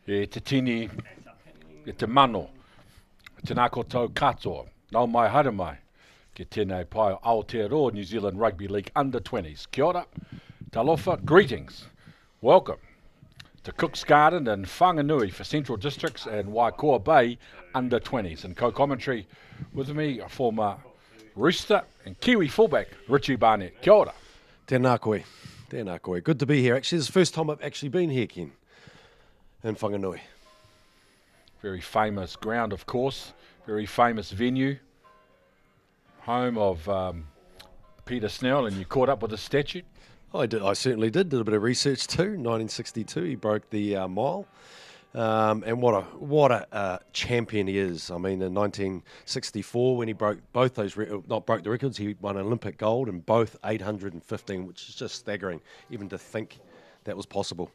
E te tini, e te mano, te nā koutou katoa, nau mai haere mai, ki tēnei pai o Aotearoa New Zealand Rugby League Under-20s. Kia ora, talofa, greetings, welcome to Cook's Garden and Whanganui for Central Districts and WaiCoaBay Under-20s. And co-commentary with me, a former Rooster and Kiwi fullback, Richie Barnett. Kia ora. Tēnā koe. Tēnā koe. Good to be here. Actually, it's the first time I've actually been here, Ken, in Whanganui. Very famous ground, of course. Very famous venue. Home of Peter Snell, and you caught up with the statue. I did. I certainly did. Did a bit of research too. 1962, he broke the mile. And what a champion he is. I mean, in 1964, when he broke both those, not broke the records, he won Olympic gold in both 815, which is just staggering, even to think that was possible.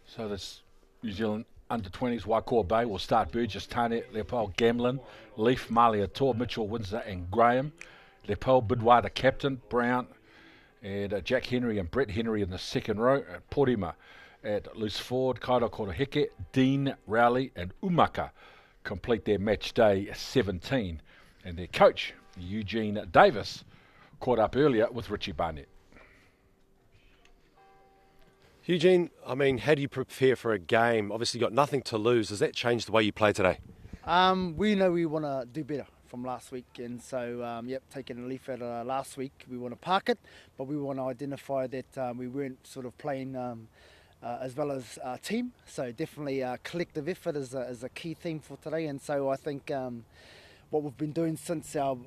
So this New Zealand Under-20s, WaiCoaBay will start Burgess, Tane, Lepel, Gamlin, Leaf, Malia, Tor, Mitchell, Windsor and Graham. Lepel, Bidwai, the captain, Brown, and Jack Henry and Brett Henry in the second row. Porima at loose forward, Kairo Koroheke, Dean, Rowley and Umaka complete their match day 17. And their coach, Eugene Davis, caught up earlier with Richie Barnett. Eugene, I mean, how do you prepare for a game? Obviously, you've got nothing to lose. Does that change the way you play today? We know we want to do better from last week, and so, taking a leaf out of last week, we want to park it, but we want to identify that we weren't sort of playing as well as our team. So definitely collective effort is a key theme for today, and so I think what we've been doing since our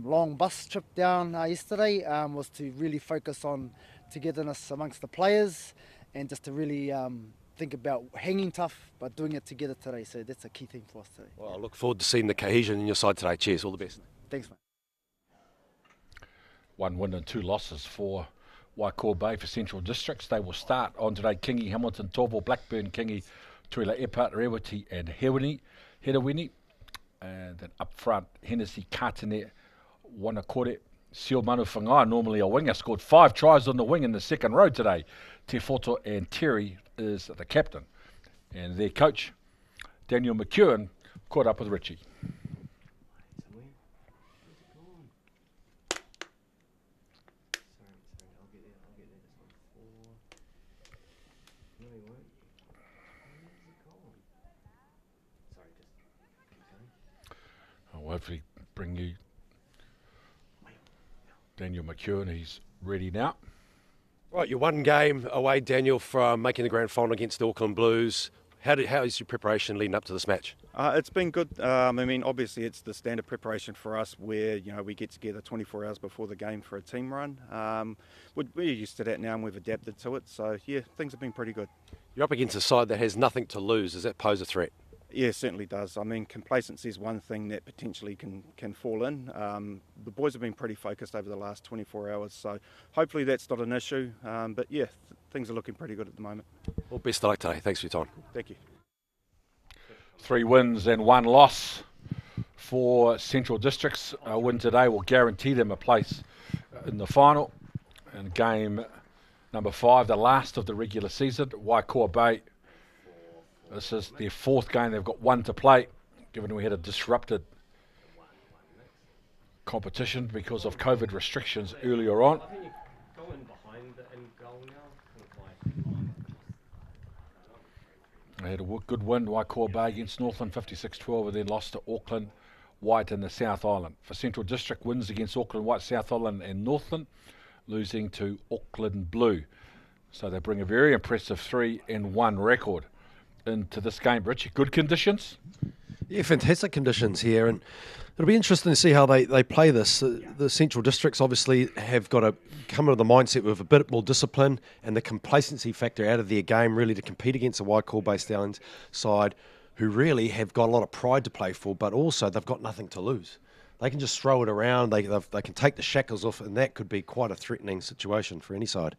long bus trip down yesterday was to really focus on togetherness amongst the players and just to really think about hanging tough but doing it together today. So that's a key thing for us today. Well, I look forward to seeing the cohesion in your side today. Cheers, all the best. Thanks, mate. 1 win and 2 losses for WaiCoaBay for Central Districts. They will start on today. Kingi, Hamilton, Torval, Blackburn, Kingi, Tuila, Epart, Rewiti and Hedawini. And then up front, Hennessy, Katene, Wanakore, Seal Manu Whangai, normally a winger, scored 5 tries on the wing in the second row today. Te Foto and Terry is the captain. And their coach, Daniel McEwen, caught up with Richie. I'll hopefully bring you Daniel McEwen. He's ready now. Right, you're one game away, Daniel, from making the grand final against the Auckland Blues. How is your preparation leading up to this match? It's been good. I mean, obviously it's the standard preparation for us where, we get together 24 hours before the game for a team run. We're used to that now and we've adapted to it. So, yeah, things have been pretty good. You're up against a side that has nothing to lose. Does that pose a threat? Yeah, it certainly does. I mean, complacency is one thing that potentially can fall in. The boys have been pretty focused over the last 24 hours, so hopefully that's not an issue. But yeah, things are looking pretty good at the moment. Well, best of luck today. Thanks for your time. Thank you. 3 wins and 1 loss for Central Districts. A win today will guarantee them a place in the final. And game number 5, the last of the regular season, WaiCoaBay. This is their 4th game. They've got 1 to play, given we had a disrupted competition because of COVID restrictions earlier on. They had a good win, WaiCoaBay against Northland, 56-12, and then lost to Auckland White in the South Island. For Central District, wins against Auckland White, South Island and Northland, losing to Auckland Blue. So they bring a very impressive 3-1 record into this game. Richie, good conditions? Yeah, fantastic conditions here, and it'll be interesting to see how they play this. The Central Districts obviously have got to come into the mindset with a bit more discipline and the complacency factor out of their game, really, to compete against the WaiCoaBay Stallions side, who really have got a lot of pride to play for, but also they've got nothing to lose. They can just throw it around, they can take the shackles off, and that could be quite a threatening situation for any side.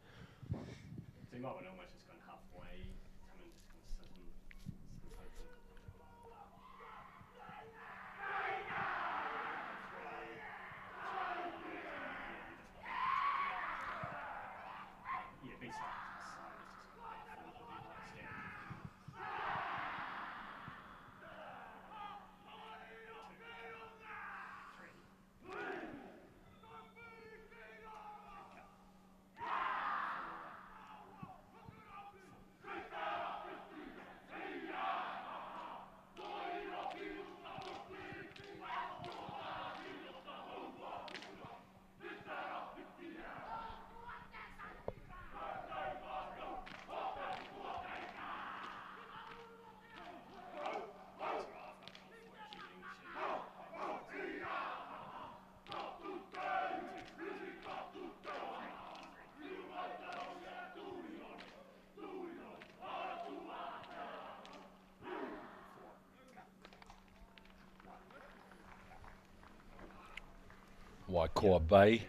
WaiCoaBay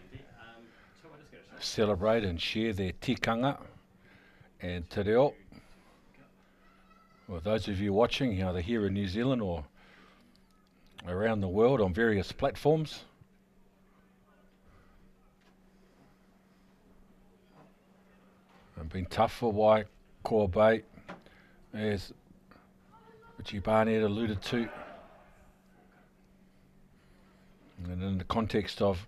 celebrate and share their tikanga and te reo. Well, those of you watching, either here in New Zealand or around the world on various platforms. It's been tough for WaiCoaBay, as Richie Barnett alluded to. And in the context of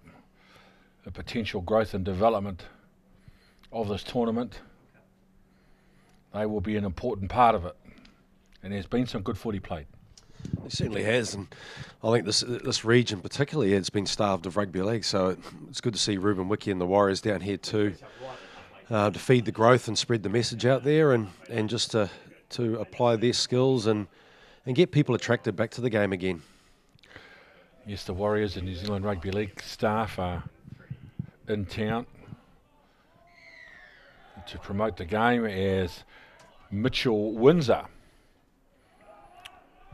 the potential growth and development of this tournament, they will be an important part of it. And there's been some good footy played. It certainly has, and I think this region particularly has been starved of rugby league, so it's good to see Ruben Wiki and the Warriors down here too, to feed the growth and spread the message out there, and just to apply their skills and get people attracted back to the game again. Yes, the Warriors and New Zealand Rugby League staff are in town to promote the game as Mitchell Windsor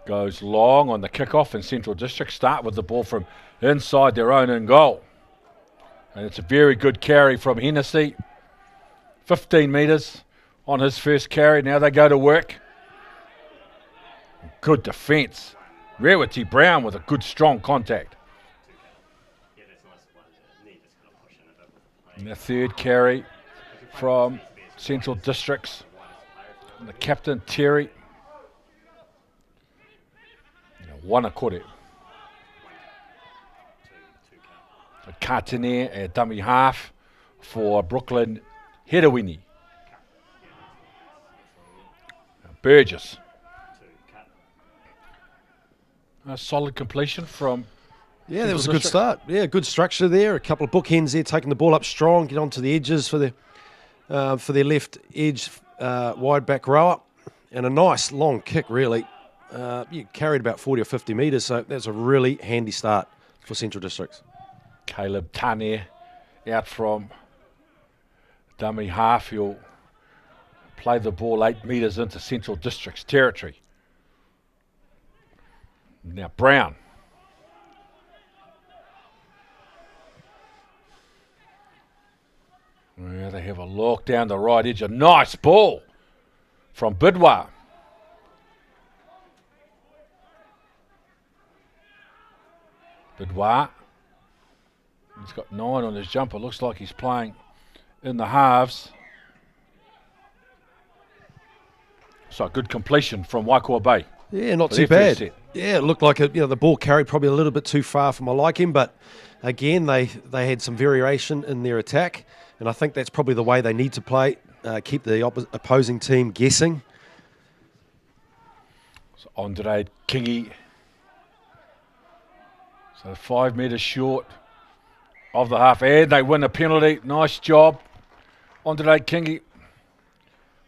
goes long on the kickoff, and Central District start with the ball from inside their own in goal. And it's a very good carry from Hennessy. 15 metres on his first carry. Now they go to work. Good defence. Rarity Brown with a good strong contact. And the third carry from Central Districts. And the captain, Terry. Wanakore. Katene at dummy half for Brooklyn Hedawini. Burgess. A solid completion from. Yeah, that was a good start. Yeah, good structure there. A couple of bookends there, taking the ball up strong, get onto the edges for their left edge wide back rower, and a nice long kick really. You carried about 40 or 50 metres, so that's a really handy start for Central Districts. Caleb Tane out from dummy half. He'll play the ball 8 metres into Central Districts territory. Now Brown. Well, they have a look down the right edge. A nice ball from Bidwa. Bidwa. He's got 9 on his jumper. Looks like he's playing in the halves. So good completion from WaiCoaBay. Yeah, not too bad. Yeah, it looked like the ball carried probably a little bit too far for my liking, but again, they had some variation in their attack, and I think that's probably the way they need to play, keep the opposing team guessing. So Andre Kingi. So 5 metres short of the half, and they win a penalty. Nice job, Andre Kingi.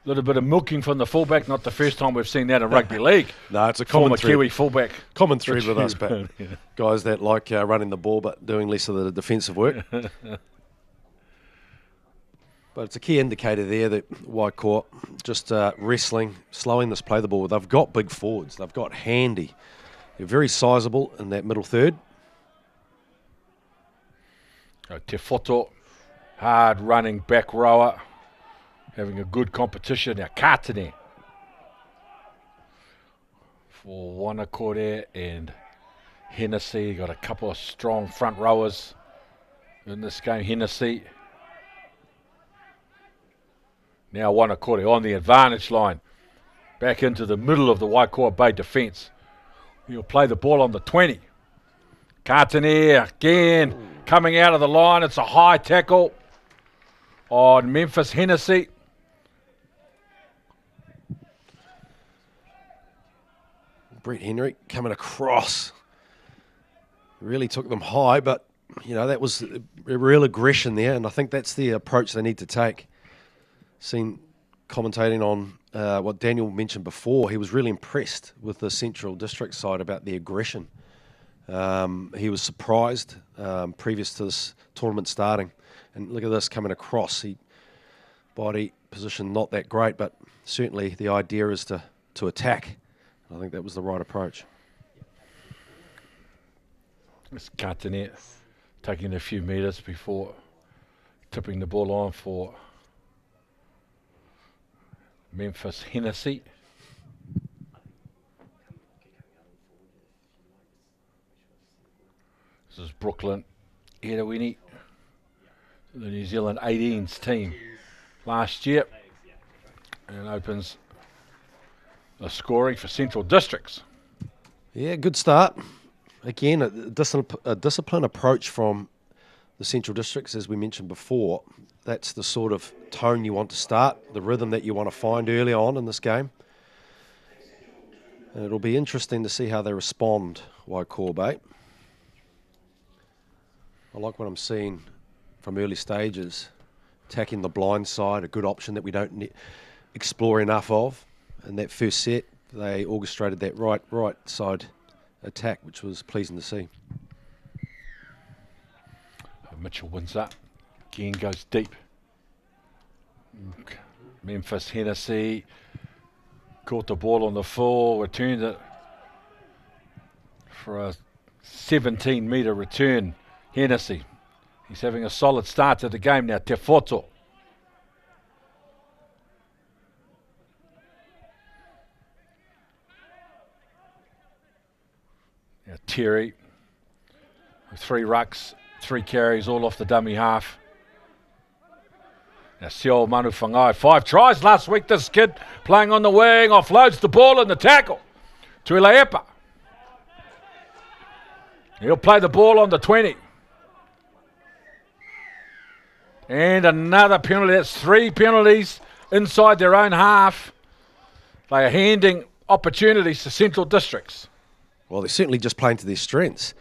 A little bit of milking from the fullback. Not the first time we've seen that in rugby league. No, it's a common thread. Kiwi fullback. Common thread with us, Pat. Yeah. Guys that like running the ball but doing less of the defensive work. But it's a key indicator there that Waikor just wrestling, slowing this play the ball. They've got big forwards. They've got handy. They're very sizable in that middle third. Te Whoto, hard running back rower. Having a good competition. Now Katene for Wanakore and Hennessy. Got a couple of strong front rowers in this game. Hennessy. Now Wanakore on the advantage line. Back into the middle of the WaiCoaBay defence. He'll play the ball on the 20. Katene again coming out of the line. It's a high tackle on Memphis Hennessy. Brett Henry coming across. Really took them high, but, that was a real aggression there, and I think that's the approach they need to take. Seen commentating on what Daniel mentioned before, he was really impressed with the Central District side about the aggression. He was surprised previous to this tournament starting. And look at this coming across. Body position not that great, but certainly the idea is to attack. I think that was the right approach. It's Katene taking a few metres before tipping the ball on for Memphis Hennessy. This is Brooklyn Edawini, the New Zealand 18s team last year, and opens the scoring for Central Districts. Yeah, good start. Again, a disciplined approach from the Central Districts, as we mentioned before. That's the sort of tone you want to start, the rhythm that you want to find early on in this game. And it'll be interesting to see how they respond, WaiCoaBay. I like what I'm seeing from early stages. Attacking the blind side, a good option that we don't explore enough of. In that first set, they orchestrated that right side attack, which was pleasing to see. Mitchell wins that. Again goes deep. Memphis Hennessy caught the ball on the floor, returned it for a 17-metre return. Hennessy, he's having a solid start to the game now. Te Whoto. Now Terry with 3 rucks, 3 carries, all off the dummy half. Now Seo Manu Whangai, 5 tries last week. This kid playing on the wing, offloads the ball in the tackle to Ilaepa. He'll play the ball on the 20. And another penalty. That's 3 penalties inside their own half. They are handing opportunities to Central Districts. Well, they're certainly just playing to their strengths.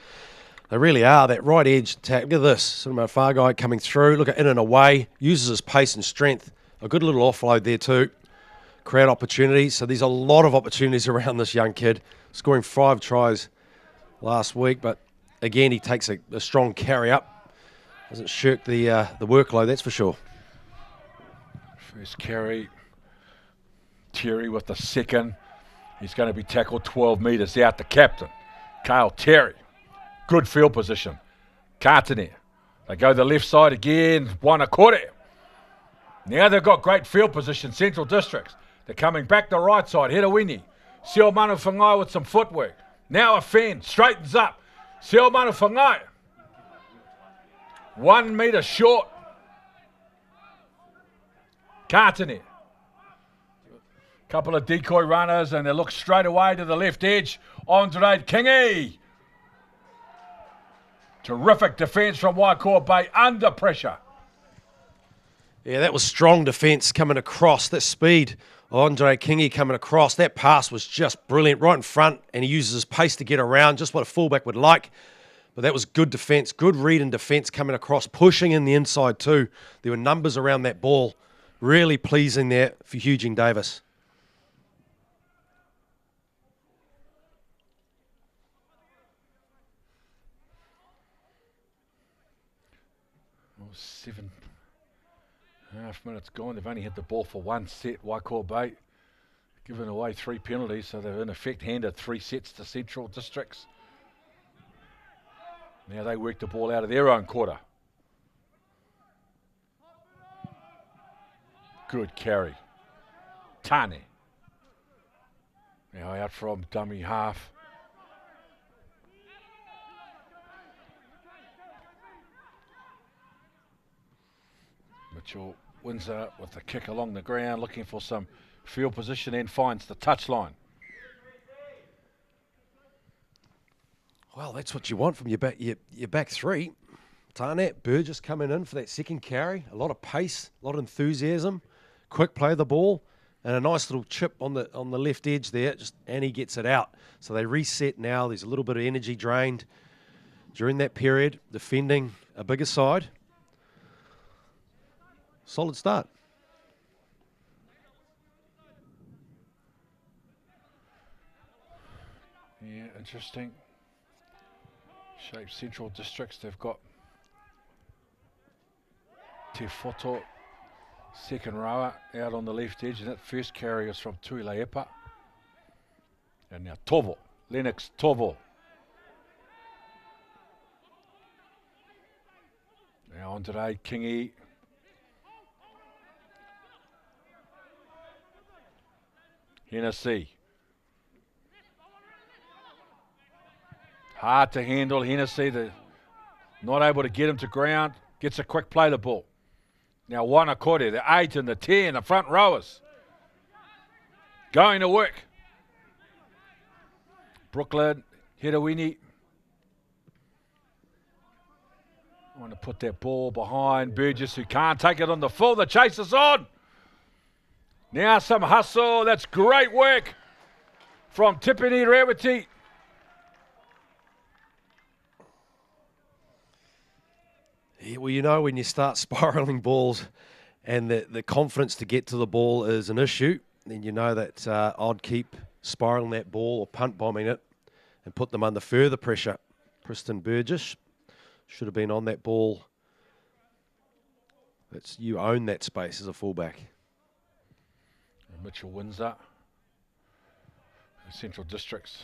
They really are. That right edge attack. Look at this. Sort of far guy coming through. Look at in and away. Uses his pace and strength. A good little offload there too. Create opportunities. So there's a lot of opportunities around this young kid. Scoring 5 tries last week. But again, he takes a strong carry up. Doesn't shirk the workload, that's for sure. First carry. Terry with the second. He's going to be tackled 12 metres out. The captain, Kyle Terry. Good field position. Katane. They go the left side again. Wanakore. Now they've got great field position, Central Districts. They're coming back the right side. Hedawini. Seo Manu Whangai with some footwork. Now a fan. Straightens up. Seo Manu Whangai. 1 metre short. Katane. Couple of decoy runners, and they look straight away to the left edge. Andre Kingi. Terrific defence from WaiCoaBay under pressure. Yeah, that was strong defence coming across. That speed, Andre Kingi coming across. That pass was just brilliant, right in front, and he uses his pace to get around, just what a fullback would like. But that was good defence, good read and defence coming across, pushing in the inside too. There were numbers around that ball. Really pleasing there for Eugene Davis. Well, 7.5 minutes gone. They've only hit the ball for 1 set. WaiCoaBay given away 3 penalties, so they've in effect handed 3 sets to Central Districts. Now they work the ball out of their own quarter. Good carry. Tane. Now out from dummy half. Mitchell wins it with the kick along the ground, looking for some field position and finds the touchline. Well, that's what you want from your back 3. Tarnett, Burgess coming in for that second carry. A lot of pace, a lot of enthusiasm, quick play of the ball, and a nice little chip on the left edge there. And he gets it out. So they reset now. There's a little bit of energy drained during that period, defending a bigger side. Solid start. Yeah, interesting. Shape Central Districts, they've got Te Whoto, second rower, out on the left edge, and that first carry is from Tuilaepa. And now Tovo, Lennox Tovo. Andre Kingy. Hennessy. Hard to handle. Hennessy, not able to get him to ground. Gets a quick play the ball. Now Wanakore, the 8 and the 10, the front rowers. Going to work. Brooklyn, Hedawini. Want to put that ball behind Burgess, who can't take it on the full. The chase is on. Now some hustle. That's great work from Tipini Rewiti. Yeah, well, you know, when you start spiralling balls and the confidence to get to the ball is an issue, then you know that I'd keep spiraling that ball or punt bombing it and put them under further pressure. Preston Burgess should have been on that ball. You own that space as a fullback. Mitchell Windsor, Central Districts,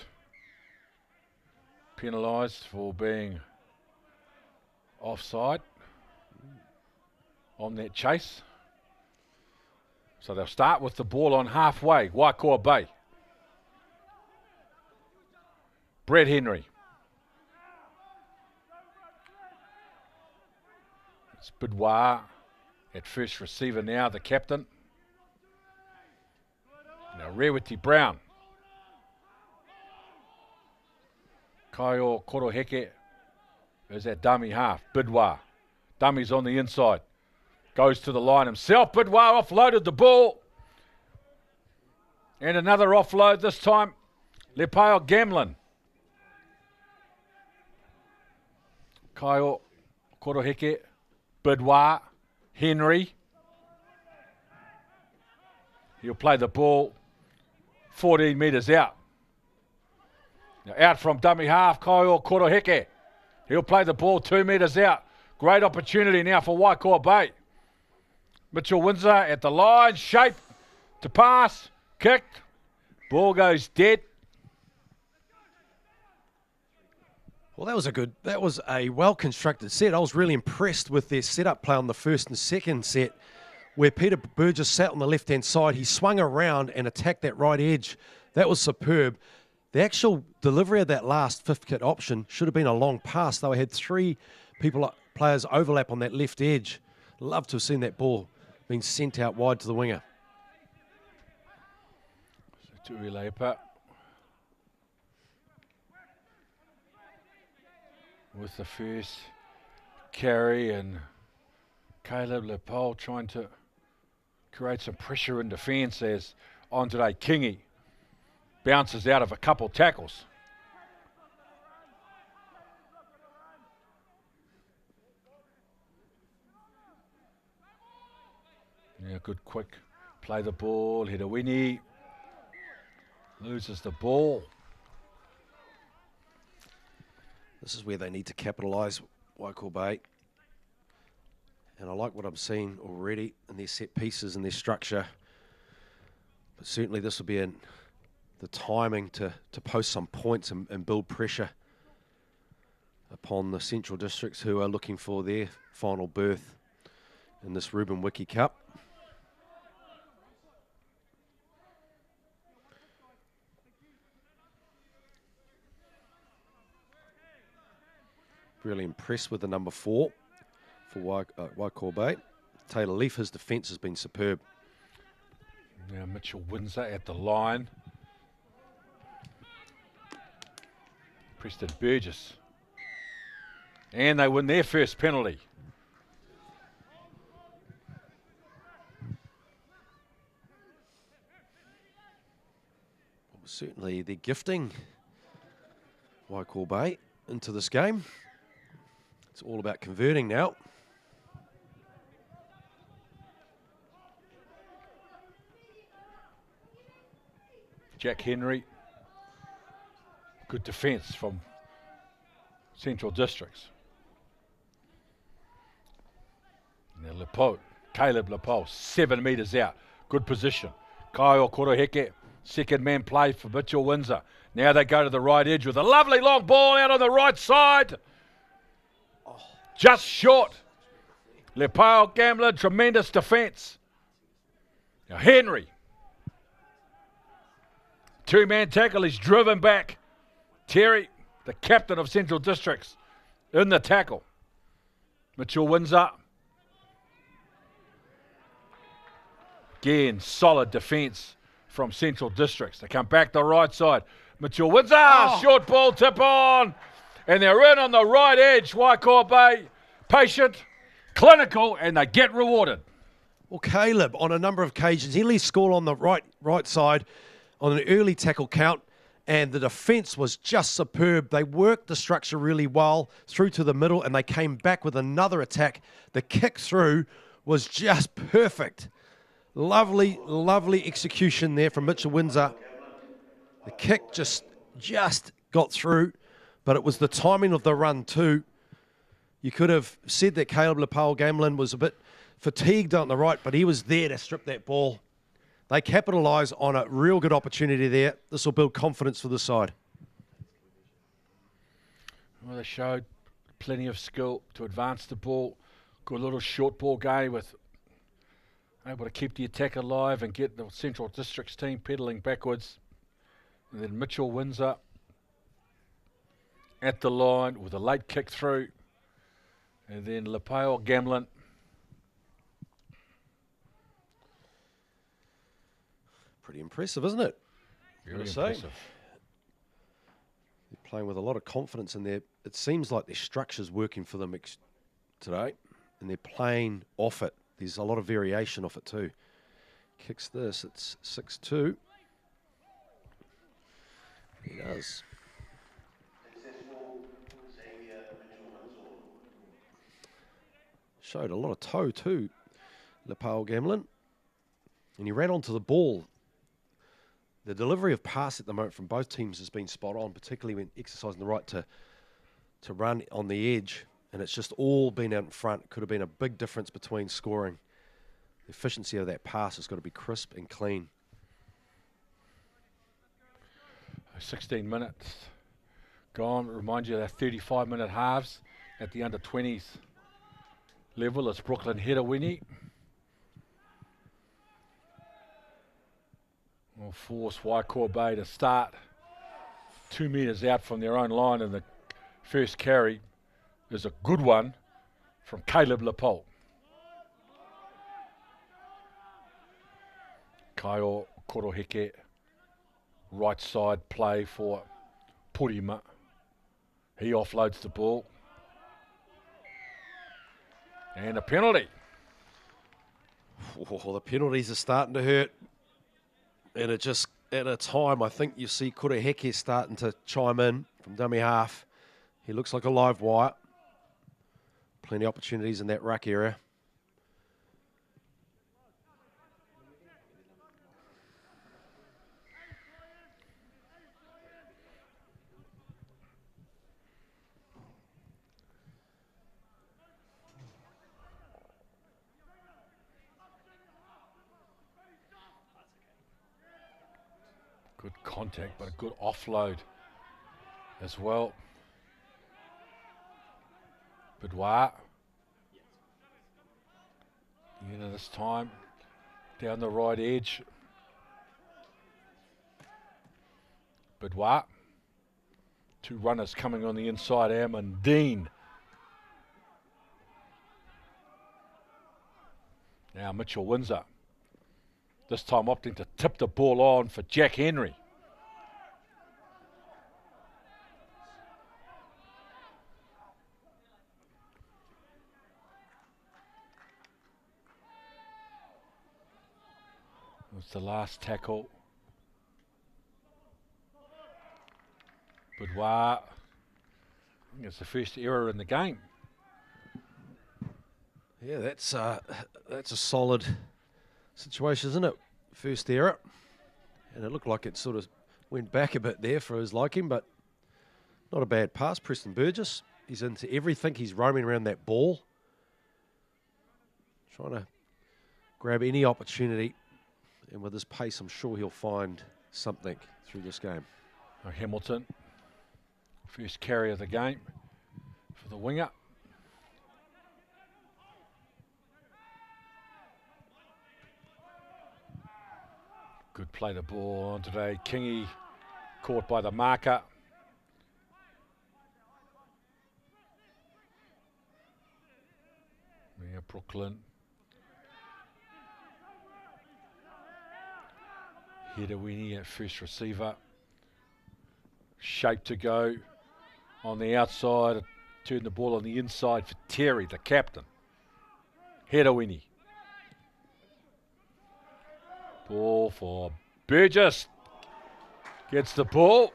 penalised for being offside on that chase. So they'll start with the ball on halfway, WaiCoaBay. Brett Henry. It's Bidwar at first receiver now, the captain. Now Rewiti Brown. Kaio Koroheke is that dummy half. Bidwar. Dummy's on the inside. Goes to the line himself. Bidwar offloaded the ball. And another offload this time. Lepao Gamlin. Kaio Koroheke. Bidwar. Henry. He'll play the ball 14 metres out. Now out from dummy half, Kaio Koroheke. He'll play the ball 2 metres out. Great opportunity now for WaiCoaBay. Mitchell Windsor at the line, shape to pass, kicked. Ball goes dead. Well, that was a well-constructed set. I was really impressed with their setup play on the first and second set, where Peter Burgess sat on the left-hand side. He swung around and attacked that right edge. That was superb. The actual delivery of that last fifth kit option should have been a long pass. They had 3 players overlap on that left edge. Love to have seen that ball being sent out wide to the winger. So Tui Leipa with the first carry, and Caleb Lepole trying to create some pressure in defence as Andre Kingy bounces out of a couple tackles. Yeah, good quick play the ball. Hedawini loses the ball. This is where they need to capitalise, WaiCoaBay. And I like what I'm seeing already in their set pieces and their structure. But certainly this will be the timing to post some points and build pressure upon the Central Districts, who are looking for their final berth in this Ruben Wiki Cup. Really impressed with the number 4 for WaiCoaBay. Taylor Leaf, his defence has been superb. Now Mitchell Windsor at the line. Preston Burgess. And they win their first penalty. Well, certainly they're gifting WaiCoaBay into this game. It's all about converting now. Jack Henry. Good defence from Central Districts. Now Lepo, Caleb Lepo, 7 metres out. Good position. Kaio Koroheke, second man play for Mitchell Windsor. Now they go to the right edge with a lovely long ball out on the right side. Just short. Lepau Gambler, tremendous defence. Now Henry. Two-man tackle, he's driven back. Terry, the captain of Central Districts, in the tackle. Mitchell Windsor. Again, solid defence from Central Districts. They come back the right side. Mitchell Windsor, short ball, tip on. And they're in on the right edge. WaiCoaBay, patient, clinical, and they get rewarded. Well, Caleb, on a number of occasions, he scored on the right side on an early tackle count, and the defence was just superb. They worked the structure really well through to the middle, and they came back with another attack. The kick through was just perfect. Lovely, lovely execution there from Mitchell Windsor. The kick just got through, but it was the timing of the run too. You could have said that Caleb Lepau-Gamlin was a bit fatigued on the right, but he was there to strip that ball. They capitalise on a real good opportunity there. This will build confidence for the side. Well, they showed plenty of skill to advance the ball. Good little short ball game with able to keep the attack alive and get the Central Districts team pedalling backwards. And then Mitchell Windsor at the line with a late kick through. And then Lepau-Gamlin. Pretty impressive, isn't it? Very impressive. They're playing with a lot of confidence in there. It seems like their structure's working for them today, and they're playing off it. There's a lot of variation off it too. Kicks this, it's 6-2. He does. Showed a lot of toe too, Lepau-Gamlin. And he ran onto the ball. The delivery of pass at the moment from both teams has been spot on, particularly when exercising the right to run on the edge. And it's just all been out in front. Could have been a big difference between scoring. The efficiency of that pass has got to be crisp and clean. 16 minutes gone. Remind you of that 35-minute halves at the under-20s level. It's Brooklyn header Winnie. Will force WaiCoaBay to start 2 metres out from their own line, and the first carry is a good one from Caleb Lepau. Kaio Koroheke, right side play for Purima. He offloads the ball. And a penalty. Oh, the penalties are starting to hurt. And it just, at a time, I think you see Koroheke starting to chime in from dummy half. He looks like a live wire. Plenty of opportunities in that ruck area. Good contact, but a good offload as well. Boudoir. This time down the right edge. Boudoir. Two runners coming on the inside, Am and Dean. Now Mitchell Windsor. This time opting to tip the ball on for Jack Henry. It's the last tackle. Boudoir. I think it's the first error in the game. Yeah, that's a solid situation, isn't it? First error. And it looked like it sort of went back a bit there for his liking, but not a bad pass. Preston Burgess, he's into everything. He's roaming around that ball, trying to grab any opportunity. And with his pace, I'm sure he'll find something through this game. Hamilton, first carry of the game for the winger. Good play the ball on today. Kingy caught by the marker. Yeah, Brooklyn. Hidawini at first receiver. Shape to go on the outside. Turn the ball on the inside for Terry, the captain. Hidawini. Ball for Burgess. Gets the ball.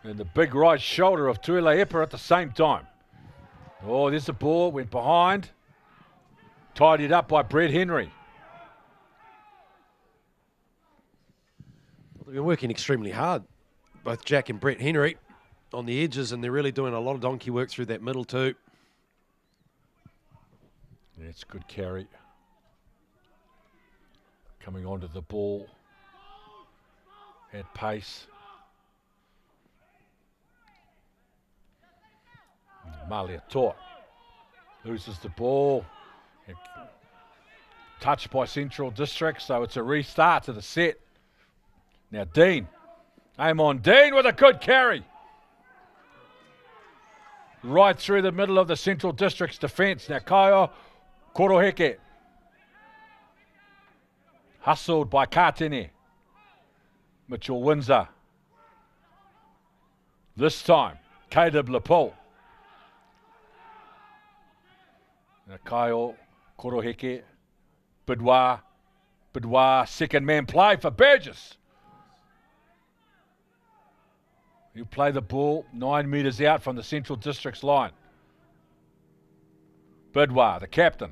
And the big right shoulder of Tuile Epa at the same time. Oh, there's the ball. Went behind. Tidied up by Brett Henry. They've been working extremely hard, both Jack and Brett Henry, on the edges, and they're really doing a lot of donkey work through that middle too. Yeah, it's a good carry. Coming onto the ball at pace. Malia Tor loses the ball. Touched by Central District, so it's a restart to the set. Now Dean. Aim on Dean with a good carry. Right through the middle of the Central District's defence. Now Kaio Koroheke. Hustled by Katene. Mitchell Windsor. This time, Caleb Lepole. Now Kaio Koroheke. Bidwa, second man play for Burgess. He'll play the ball 9 metres out from the Central District's line. Bidwa, the captain,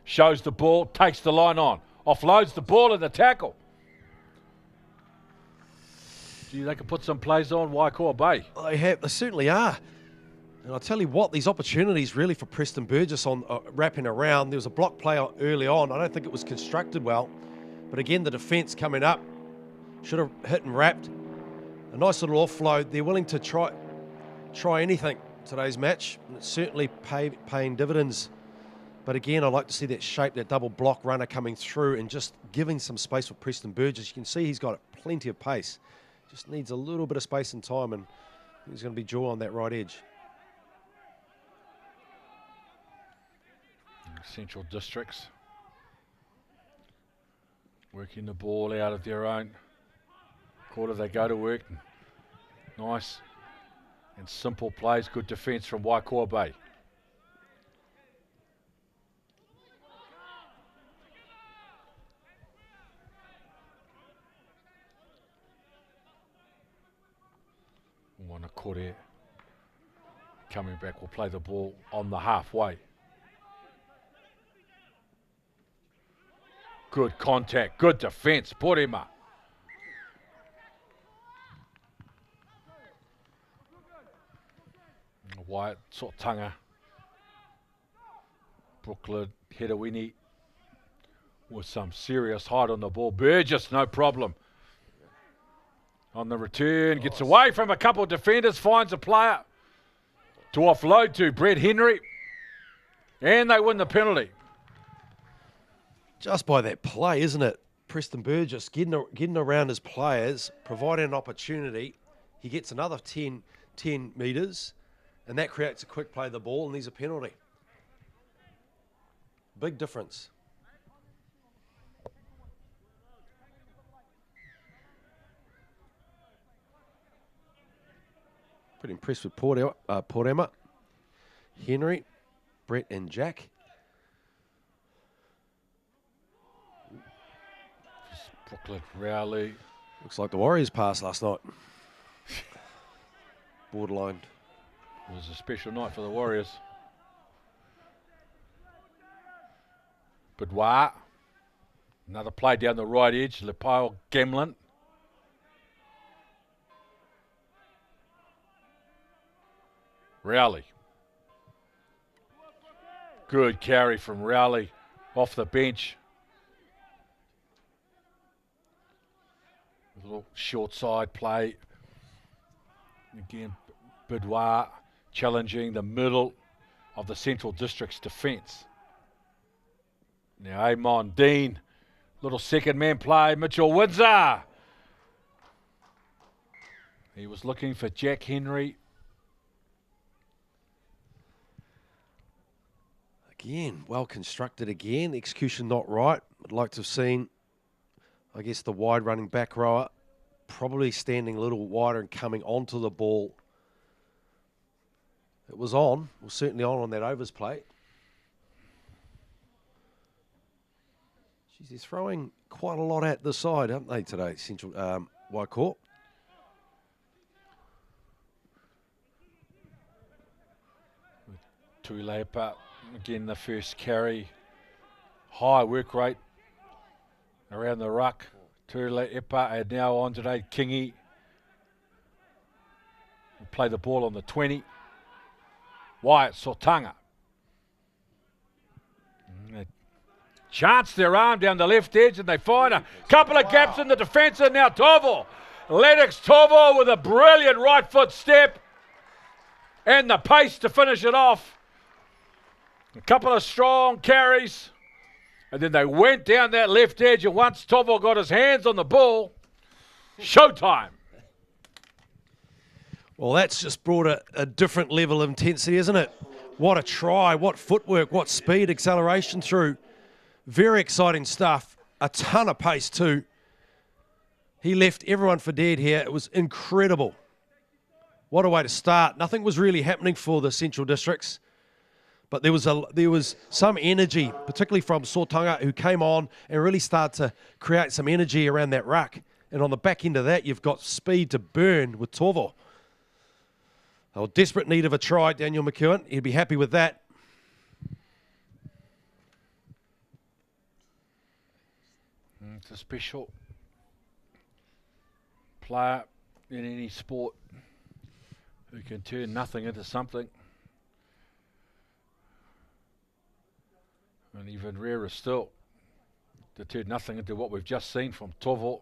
shows the ball, takes the line on, offloads the ball in the tackle. Gee, they can put some plays on WaiCoaBay. They certainly are. And I'll tell you what, these opportunities really for Preston Burgess on wrapping around. There was a block play early on. I don't think it was constructed well. But again, the defence coming up should have hit and wrapped. A nice little offload. They're willing to try anything today's match. And it's certainly paying dividends. But again, I'd like to see that shape, that double block runner coming through and just giving some space for Preston Burgess. You can see he's got plenty of pace. Just needs a little bit of space and time, and he's going to be jaw on that right edge. Central Districts working the ball out of their own quarter. They go to work. Nice and simple plays. Good defence from WaiCoaBay. Wanakore coming back will play the ball on the halfway. Good contact, good defence, Porema. Wyatt, Sotanga, Brooklyn, Hidawini with some serious height on the ball. Burgess, no problem. On the return, gets away from a couple of defenders, finds a player to offload to Brett Henry, and they win the penalty. Just by that play, isn't it? Preston Burgess getting around his players, providing an opportunity. He gets another 10 metres, and that creates a quick play of the ball, and there's a penalty. Big difference. Pretty impressed with Porema, Henry, Brett and Jack. Brooklyn, Rowley. Looks like the Warriors passed last night. Borderline. It was a special night for the Warriors. Bidwa. Another play down the right edge. Lepile Gamlin. Rowley. Good carry from Rowley off the bench. A little short side play. Again, Bidwa challenging the middle of the Central District's defence. Now Amon Dean Little second man play, Mitchell Windsor. He was looking for Jack Henry. Again, well constructed again. Execution not right. I'd like to have seen, I guess, the wide running back rower probably standing a little wider and coming onto the ball. It was on. It was certainly on that overs play. Jeez, they're throwing quite a lot at the side, haven't they, today, Central Waikou? Tuilepa, again the first carry. High work rate around the ruck. Tuilepa, and now on today, Kingy. Will play the ball on the 20. Wyatt Sortanga. Chance their arm down the left edge, and they find a couple of gaps in the defence, and now Tovo. Lennox Tovo with a brilliant right foot step and the pace to finish it off. A couple of strong carries, and then they went down that left edge, and once Tovo got his hands on the ball, showtime. Well, that's just brought a different level of intensity, isn't it? What a try, what footwork, what speed, acceleration through. Very exciting stuff. A ton of pace too. He left everyone for dead here. It was incredible. What a way to start. Nothing was really happening for the Central Districts, but there was some energy, particularly from Sortanga, who came on and really started to create some energy around that ruck. And on the back end of that, you've got speed to burn with Tovo. They were desperate need of a try, Daniel McEwen. He'd be happy with that. It's a special player in any sport who can turn nothing into something. And even rarer still, to turn nothing into what we've just seen from Tovo.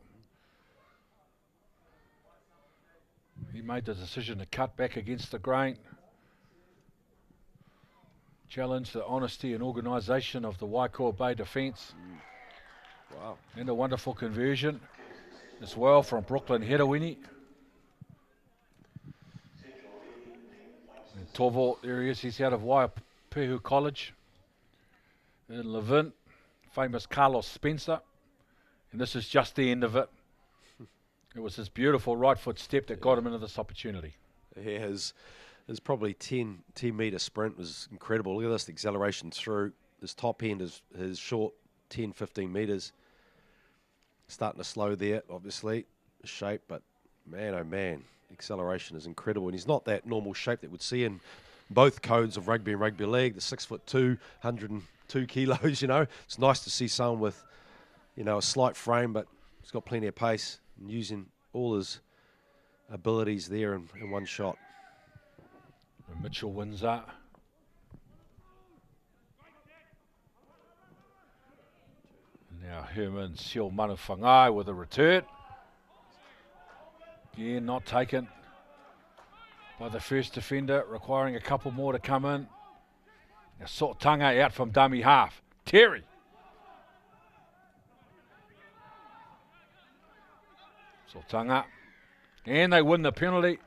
He made the decision to cut back against the grain. Challenge the honesty and organisation of the Waikou Bay defence. Wow. And a wonderful conversion as well from Brooklyn Hedawini. And Tovo, there he is, he's out of Waipihu College in Levin, famous Carlos Spencer. And this is just the end of it. It was his beautiful right foot step that got him into this opportunity. Yeah, his probably 10 metre sprint was incredible. Look at this, the acceleration through. His top end is his short 10, 15 metres. Starting to slow there, obviously, the shape, but man, oh man, acceleration is incredible. And he's not that normal shape that we'd see in both codes of rugby and rugby league, the 6'2", 102 kilos, you know. It's nice to see someone with, you know, a slight frame, but he's got plenty of pace and using all his abilities there in one shot. And Mitchell Windsor. Now Herman Seal Manufangai with a return. Again, not taken by the first defender, requiring a couple more to come in. Now Sortanga out from dummy half. Terry. Sortanga. And they win the penalty.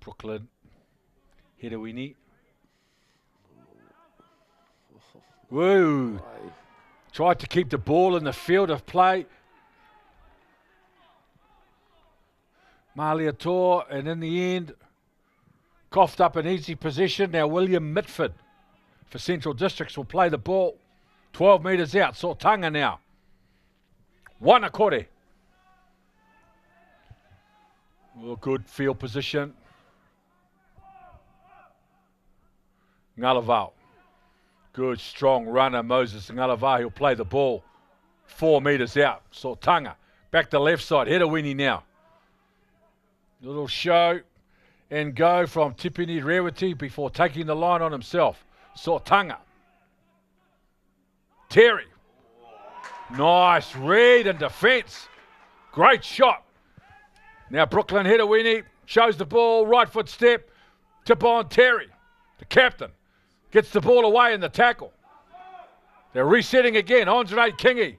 Brooklyn Hedawini. Woo! Tried to keep the ball in the field of play. Maliator, and in the end, coughed up an easy position. Now William Mitford for Central Districts will play the ball. 12 metres out, Sortanga now. Wanakore. Well, good field position. Ngalavau. Good, strong runner, Moses Ngalavau. He'll play the ball. 4 metres out. Sortanga. Back to left side. Hedawini now. Little show and go from Tipini Rewati before taking the line on himself. Sortanga. Terry. Nice read and defence. Great shot. Now Brooklyn Hedawini shows the ball, right foot step. Tip on Terry, the captain. Gets the ball away in the tackle. They're resetting again. Andre Kingi.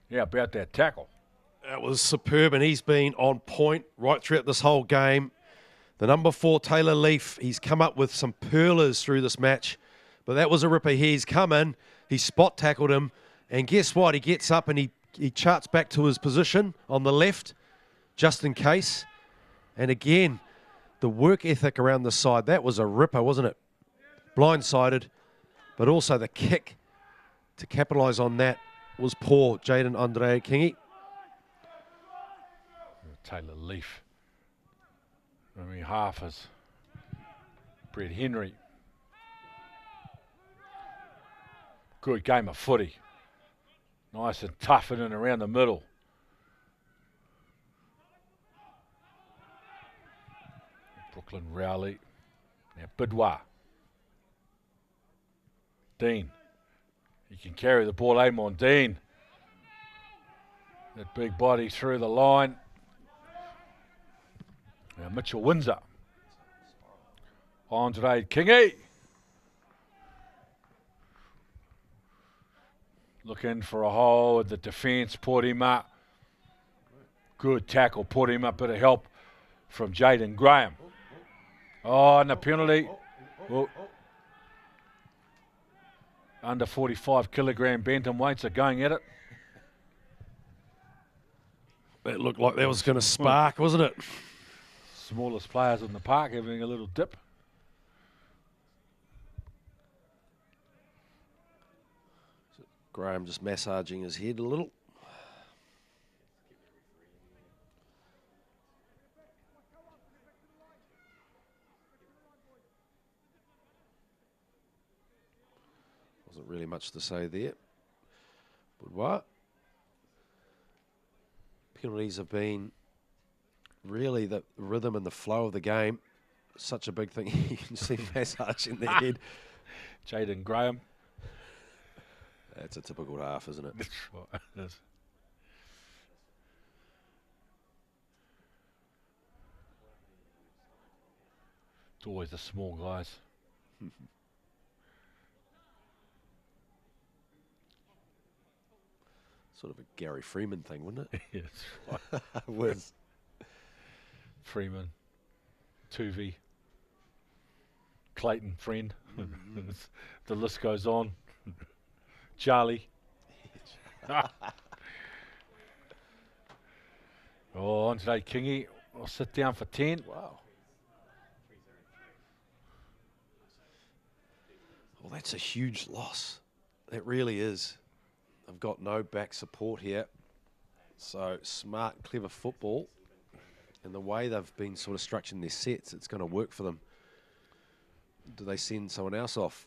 Yeah, about that tackle. That was superb, and he's been on point right throughout this whole game. The number 4, Taylor Leaf, he's come up with some pearlers through this match, but that was a ripper. He's come in, he spot tackled him, and guess what? He gets up and he charts back to his position on the left, just in case. And again, the work ethic around the side, that was a ripper, wasn't it? Blindsided, but also the kick to capitalise on that was poor, Jaden Andre Kingi. Taylor Leaf. I mean, half is Brett Henry. Good game of footy. Nice and tough in and around the middle. Brooklyn Rowley. Now Bidwa. Dean. He can carry the ball, aim on Dean. That big body through the line. Now Mitchell Windsor. Andre Kingi. Looking for a hole at the defence, put him up. Good tackle, put him up, bit of help from Jaden Graham. Oh, and the penalty. Oh. Under 45 kilogram bantamweights are going at it. That looked like that was going to spark, wasn't it? Smallest players in the park having a little dip. Graham just massaging his head a little. Wasn't really much to say there. But what? Penalties have been really the rhythm and the flow of the game. Such a big thing. You can see massaging their head. Jaden Graham. That's a typical half, isn't it? That's right, it is. It's always the small guys. Sort of a Gary Freeman thing, wouldn't it? Yes, right. Was Freeman, Tuvey, Clayton, friend. The list goes on. Charlie. Oh, Andre Kingi. I'll sit down for 10. wow. Well, that's a huge loss. That really is. I've got no back support here. So smart, clever football. And the way they've been sort of structuring their sets, it's going to work for them. Do they send someone else off?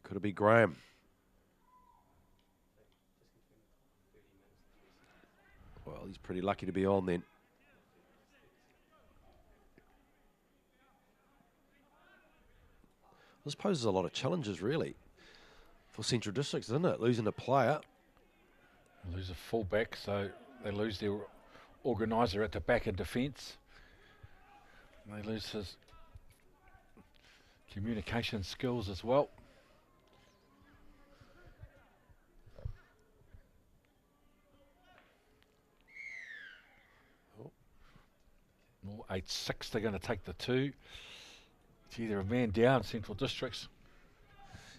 Could it be Graham? Well, he's pretty lucky to be on then. This poses a lot of challenges, really, for Central Districts, doesn't it? Losing a player. Lose a fullback, so they lose their organiser at the back in defence. They lose his communication skills as well. Oh, 8-6, they're going to take the 2. It's either a man down, Central Districts.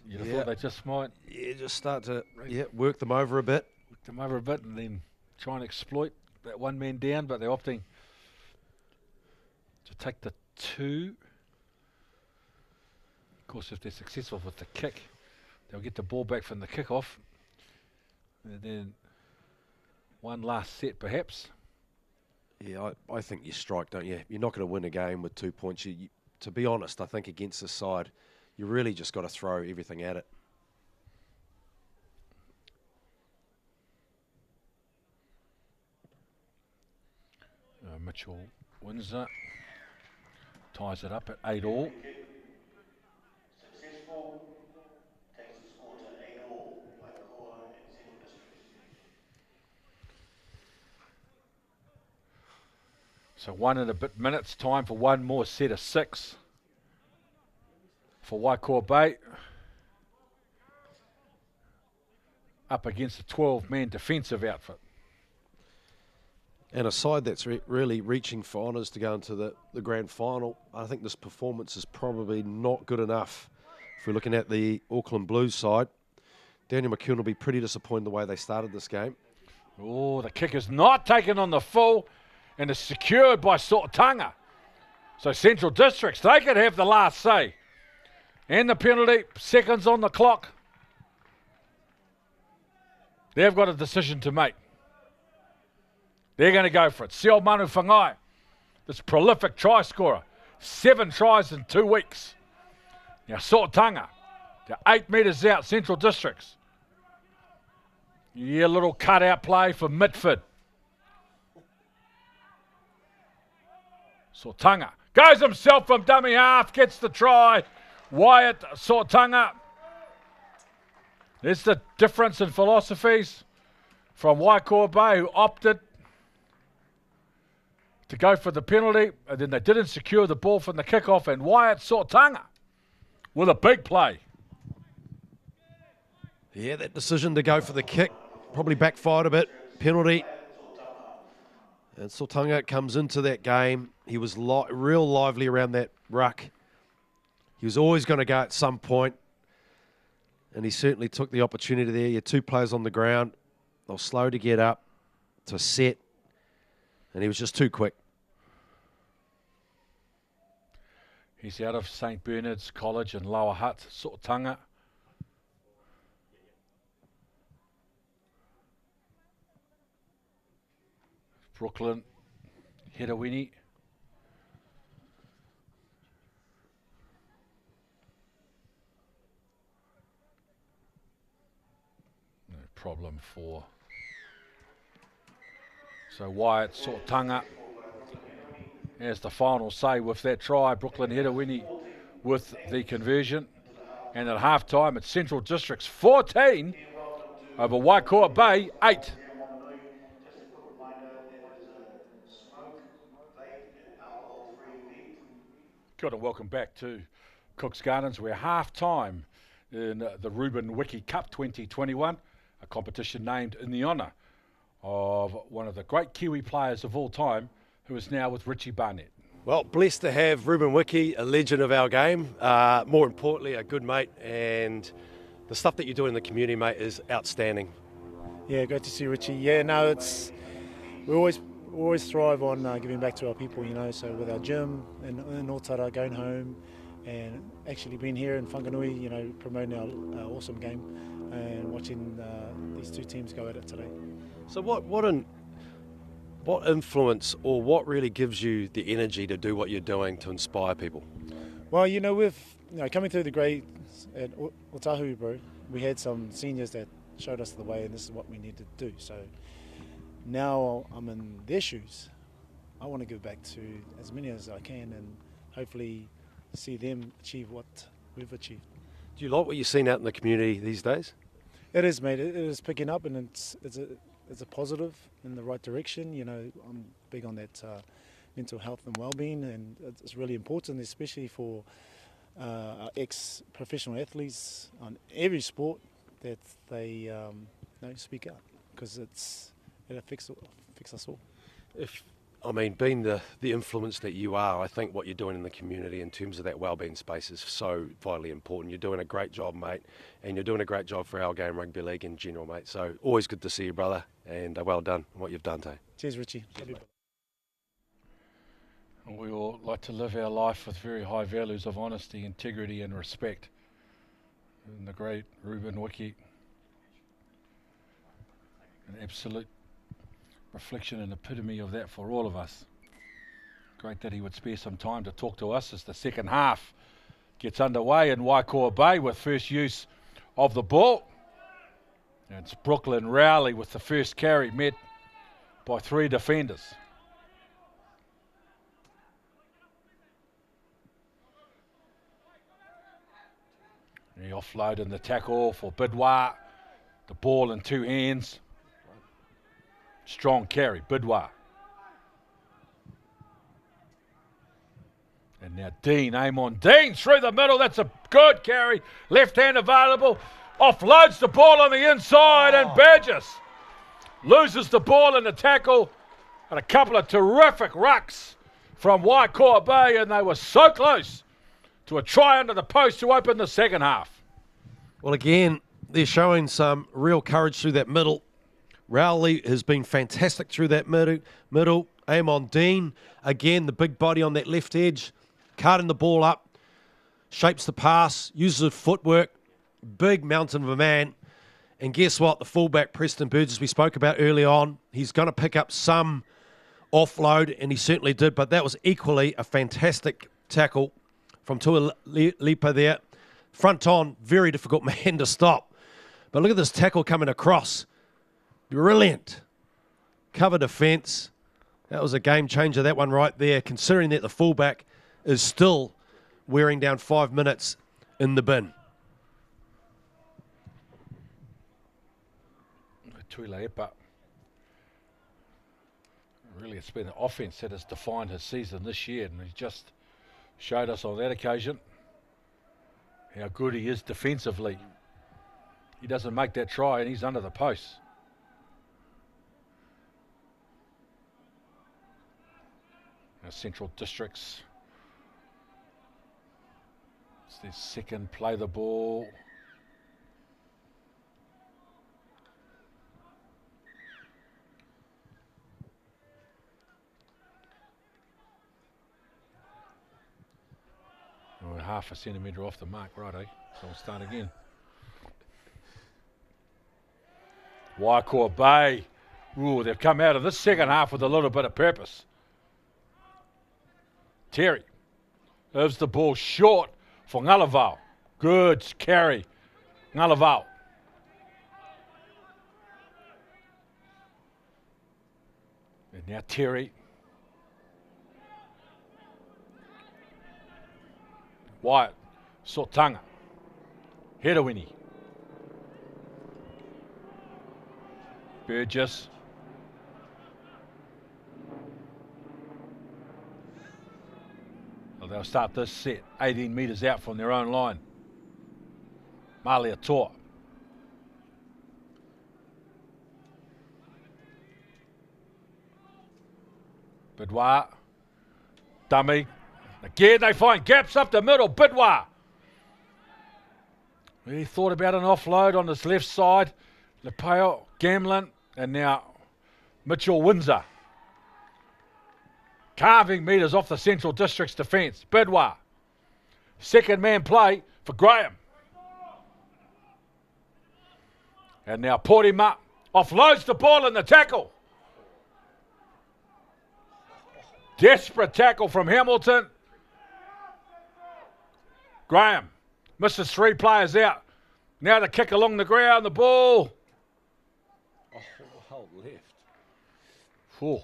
You'd have thought they just might just start to work them over a bit. work them over a bit and then try and exploit that one man down, but they're opting to take the 2. Of course, if they're successful with the kick, they'll get the ball back from the kickoff. And then one last set, perhaps. Yeah, I think you strike, don't you? You're not going to win a game with 2 points. To be honest, I think against this side, you really just got to throw everything at it. Mitchell Windsor ties it up at 8-all. So 1 and a bit minutes, time for one more set of 6 for WaiCoaBay. Up against a 12-man defensive outfit. And a side that's really reaching for honours to go into the grand final. I think this performance is probably not good enough. If we're looking at the Auckland Blues side, Daniel McKeown will be pretty disappointed the way they started this game. Oh, the kick is not taken on the full and is secured by Sortanga. So Central Districts, they could have the last say. And the penalty, seconds on the clock. They've got a decision to make. They're going to go for it. Seo Manu Whangai, this prolific try scorer. 7 tries in 2 weeks. Now Sortanga, they're 8 metres out, Central Districts. Yeah, little cut-out play for Mitford. Sortanga goes himself from dummy half, gets the try. Wyatt Sortanga. There's the difference in philosophies from WaiCoaBay, who opted to go for the penalty, and then they didn't secure the ball from the kickoff, and Wyatt Sortanga with a big play. Yeah, that decision to go for the kick probably backfired a bit. Penalty. And Sortanga comes into that game. He was real lively around that ruck. He was always going to go at some point, and he certainly took the opportunity there. You had 2 players on the ground. They were slow to get up to set, and he was just too quick. He's out of St. Bernard's College in Lower Hutt, Sortanga. Brooklyn, Hedawini. No problem for. So Wyatt Sortanga has the final say with that try. Brooklyn Hedawini with the conversion. And at half-time, it's Central Districts 14 over WaiCoaBay 8. Good, and welcome back to Cook's Gardens. We're half-time in the Ruben Wiki Cup 2021, a competition named in the honour of one of the great Kiwi players of all time, who is now with Richie Barnett. Well, blessed to have Ruben Wiki, a legend of our game. More importantly, a good mate, and the stuff that you do in the community, mate, is outstanding. Yeah, great to see Richie. Yeah, no, we always thrive on giving back to our people, you know. So with our gym in Otara, going home, and actually being here in Whanganui, you know, promoting our awesome game, and watching these 2 teams go at it today. So what influence or what really gives you the energy to do what you're doing to inspire people? Well, you know, coming through the grades at Otahu, bro, we had some seniors that showed us the way, and this is what we need to do. So now I'm in their shoes. I want to give back to as many as I can, and hopefully see them achieve what we've achieved. Do you like what you're seeing out in the community these days? It is, mate. It is picking up, and it's a positive in the right direction. You know, I'm big on that mental health and well-being, and it's really important, especially for our ex-professional athletes on every sport, that they speak out, because it affects us all. Being the influence that you are, I think what you're doing in the community in terms of that wellbeing space is so vitally important. You're doing a great job, mate, and you're doing a great job for our game, rugby league in general, mate. So always good to see you, brother, and well done on what you've done, Tay. Cheers, Richie. We all like to live our life with very high values of honesty, integrity and respect. And the great Ruben Wiki, an absolute reflection and epitome of that for all of us. Great that he would spare some time to talk to us as the second half gets underway in WaiCoaBay with first use of the ball. And it's Brooklyn Rowley with the first carry, met by 3 defenders. He offloaded the tackle for Bidwa. The ball in 2 hands. Strong carry, Bidwa. And now Dean, aim on Dean, through the middle. That's a good carry. Left hand available. Offloads the ball on the inside, and Burgess loses the ball in the tackle. And a couple of terrific rucks from WaiCoaBay, and they were so close to a try under the post to open the second half. Well, again, they're showing some real courage through that middle. Rowley has been fantastic through that middle. Aim on Dean. Again, the big body on that left edge. Carting the ball up. Shapes the pass. Uses the footwork. Big mountain of a man. And guess what? The fullback, Preston Burgess, we spoke about early on. He's going to pick up some offload, and he certainly did. But that was equally a fantastic tackle from Tua Lipa there. Front on, very difficult man to stop. But look at this tackle coming across. Brilliant. Cover defence. That was a game changer, that one right there, considering that the fullback is still wearing down 5 minutes in the bin. Tuilaepa. Really, it's been an offence that has defined his season this year, and he just showed us on that occasion how good he is defensively. He doesn't make that try, and he's under the post. Now Central Districts. It's their second, play the ball. We're half a centimetre off the mark, right, eh? So we'll start again. WaiCoaBay. Ooh, they've come out of this second half with a little bit of purpose. Terry moves the ball short for Ngalavau. Good carry. Ngalavau. And now Terry. Wyatt, Sotanga, Hedawini, Burgess, well, they'll start this set 18 metres out from their own line. Malia Tor. Bidwa, dummy. Again, they find gaps up the middle. Bidwa. He thought about an offload on his left side. Lepeo, Gamlin, and now Mitchell Windsor. Carving metres off the Central District's defence. Bidwa. Second man play for Graham. And now Portima offloads the ball in the tackle. Desperate tackle from Hamilton. Graham misses 3 players out. Now the kick along the ground, the ball. Oh, hold left. Ooh.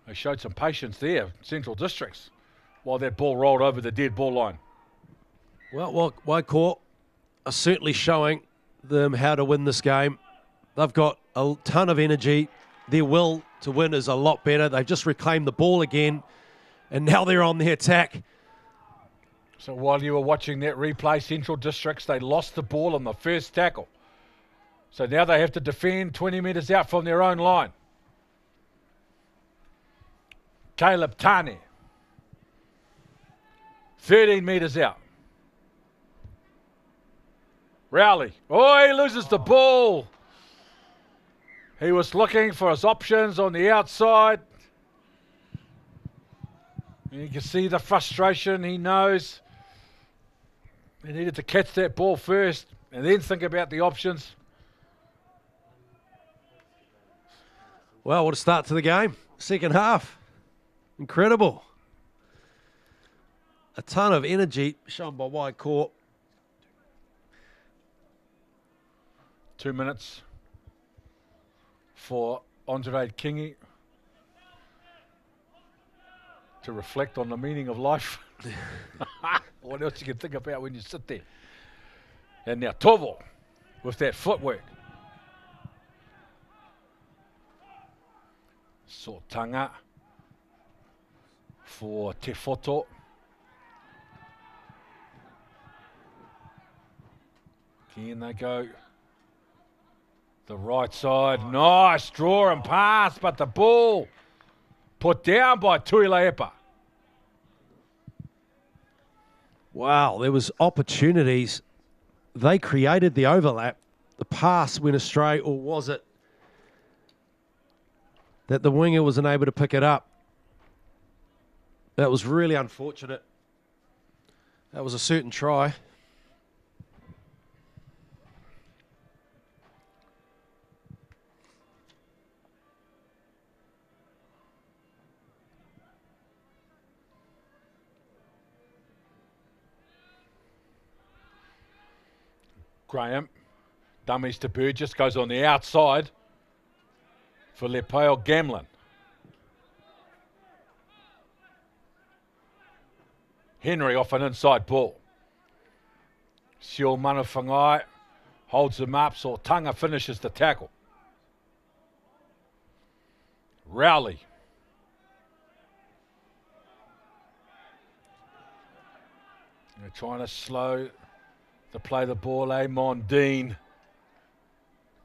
They showed some patience there, Central Districts, while that ball rolled over the dead ball line. Well, Waikou are certainly showing them how to win this game. They've got a ton of energy. Their will to win is a lot better. They've just reclaimed the ball again, and now they're on the attack. So while you were watching that replay, Central Districts, they lost the ball on the first tackle. So now they have to defend 20 metres out from their own line. Caleb Tane. 13 metres out. Rowley. Oh, he loses the ball. He was looking for his options on the outside. You can see the frustration. He knows he needed to catch that ball first and then think about the options. Well, what a start to the game. Second half. Incredible. A ton of energy shown by Waikou. 2 minutes for Andre Kingi to reflect on the meaning of life. What else you can think about when you sit there? And now Tovo with that footwork. Sotanga. for Te Whoto. Again they go the right side. Nice draw and pass, but the ball put down by Tuilaepa. Wow, there was opportunities. They created the overlap. The pass went astray, or was it that the winger was unable to pick it up? That was really unfortunate. That was a certain try. Graham, dummies to Burgess, goes on the outside for Lepale Gamlin. Henry off an inside ball. Siol Manawhangai holds him up, so Tanga finishes the tackle. Rowley. They're trying to slow to play the ball, Mondine.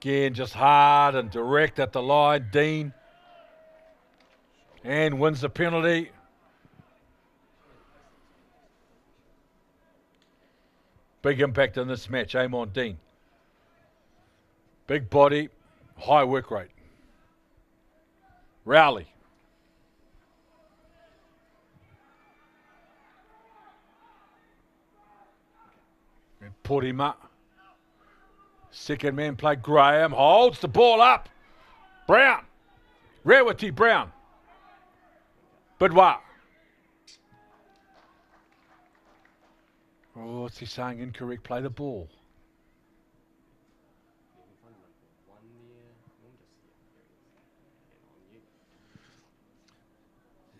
Again, just hard and direct at the line. Dean. And wins the penalty. Big impact in this match, Mondine. Big body, high work rate. Rowley. And Porima. Second man play, Graham. Holds the ball up. Brown. Rewati Brown. Bidwa. Oh, what's he saying? Incorrect. Play the ball.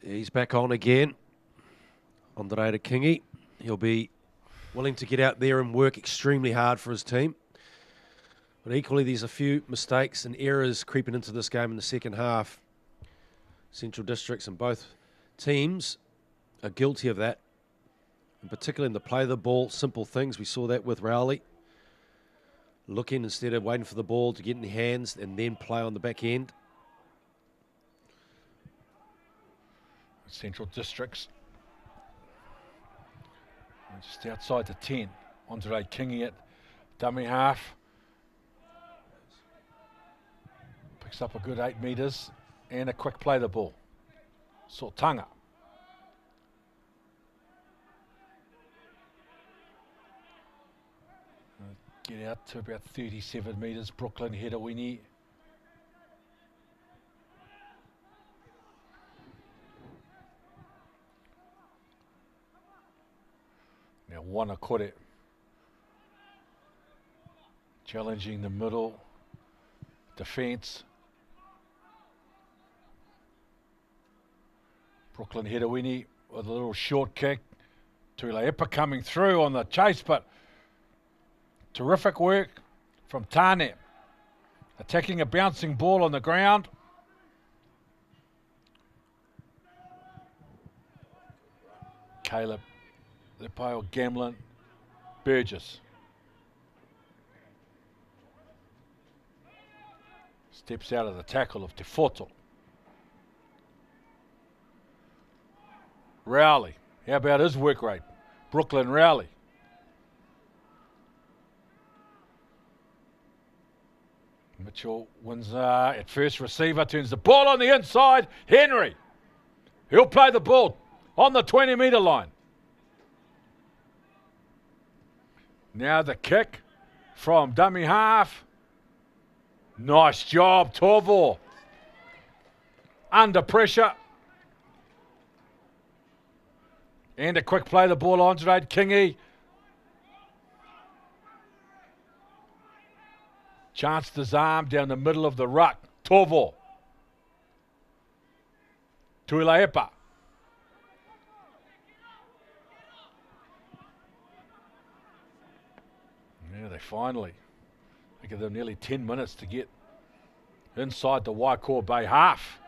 He's back on again. Andre Kingi. He'll be willing to get out there and work extremely hard for his team. But equally, there's a few mistakes and errors creeping into this game in the second half. Central Districts and both teams are guilty of that. And particularly in the play of the ball, simple things. We saw that with Rowley. Looking instead of waiting for the ball to get in the hands and then play on the back end. Central Districts. Just outside the 10. Andre Kingi at dummy half. Picks up a good 8 metres and a quick play the ball. Sortanga. Get out to about 37 metres. Brooklyn Hedawini. Now Wanakore challenging the middle defence. Brooklyn Hedawini with a little short kick. Tuilaepa coming through on the chase, but terrific work from Tane. Attacking a bouncing ball on the ground. Caleb, Lepale Gamlin, Burgess. Steps out of the tackle of Te Whoto. Rowley, how about his work rate? Brooklyn Rowley. Mitchell wins at first receiver, turns the ball on the inside. Henry, he'll play the ball on the 20-metre line. Now the kick from dummy half. Nice job, Torvor. Under pressure. And a quick play the ball on Andre Kingi. Chanced his arm down the middle of the ruck. Torvor. Tuilaepa. Yeah, they finally, they give them nearly 10 minutes to get inside the WaiCoaBay half.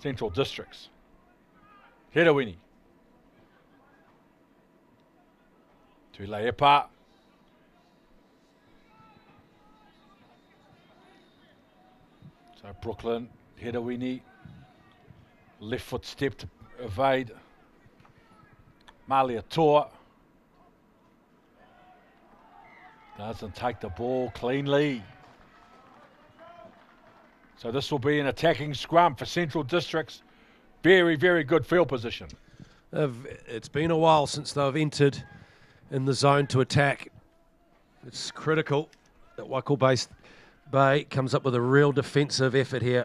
Central Districts. Hedawini. Tuilaepa. So Brooklyn, Hedawini. Left foot step to evade. Malia Tor. Doesn't take the ball cleanly. So this will be an attacking scrum for Central Districts. Very, very good field position. It's been a while since they've entered in the zone to attack. It's critical that Waikou Bay comes up with a real defensive effort here.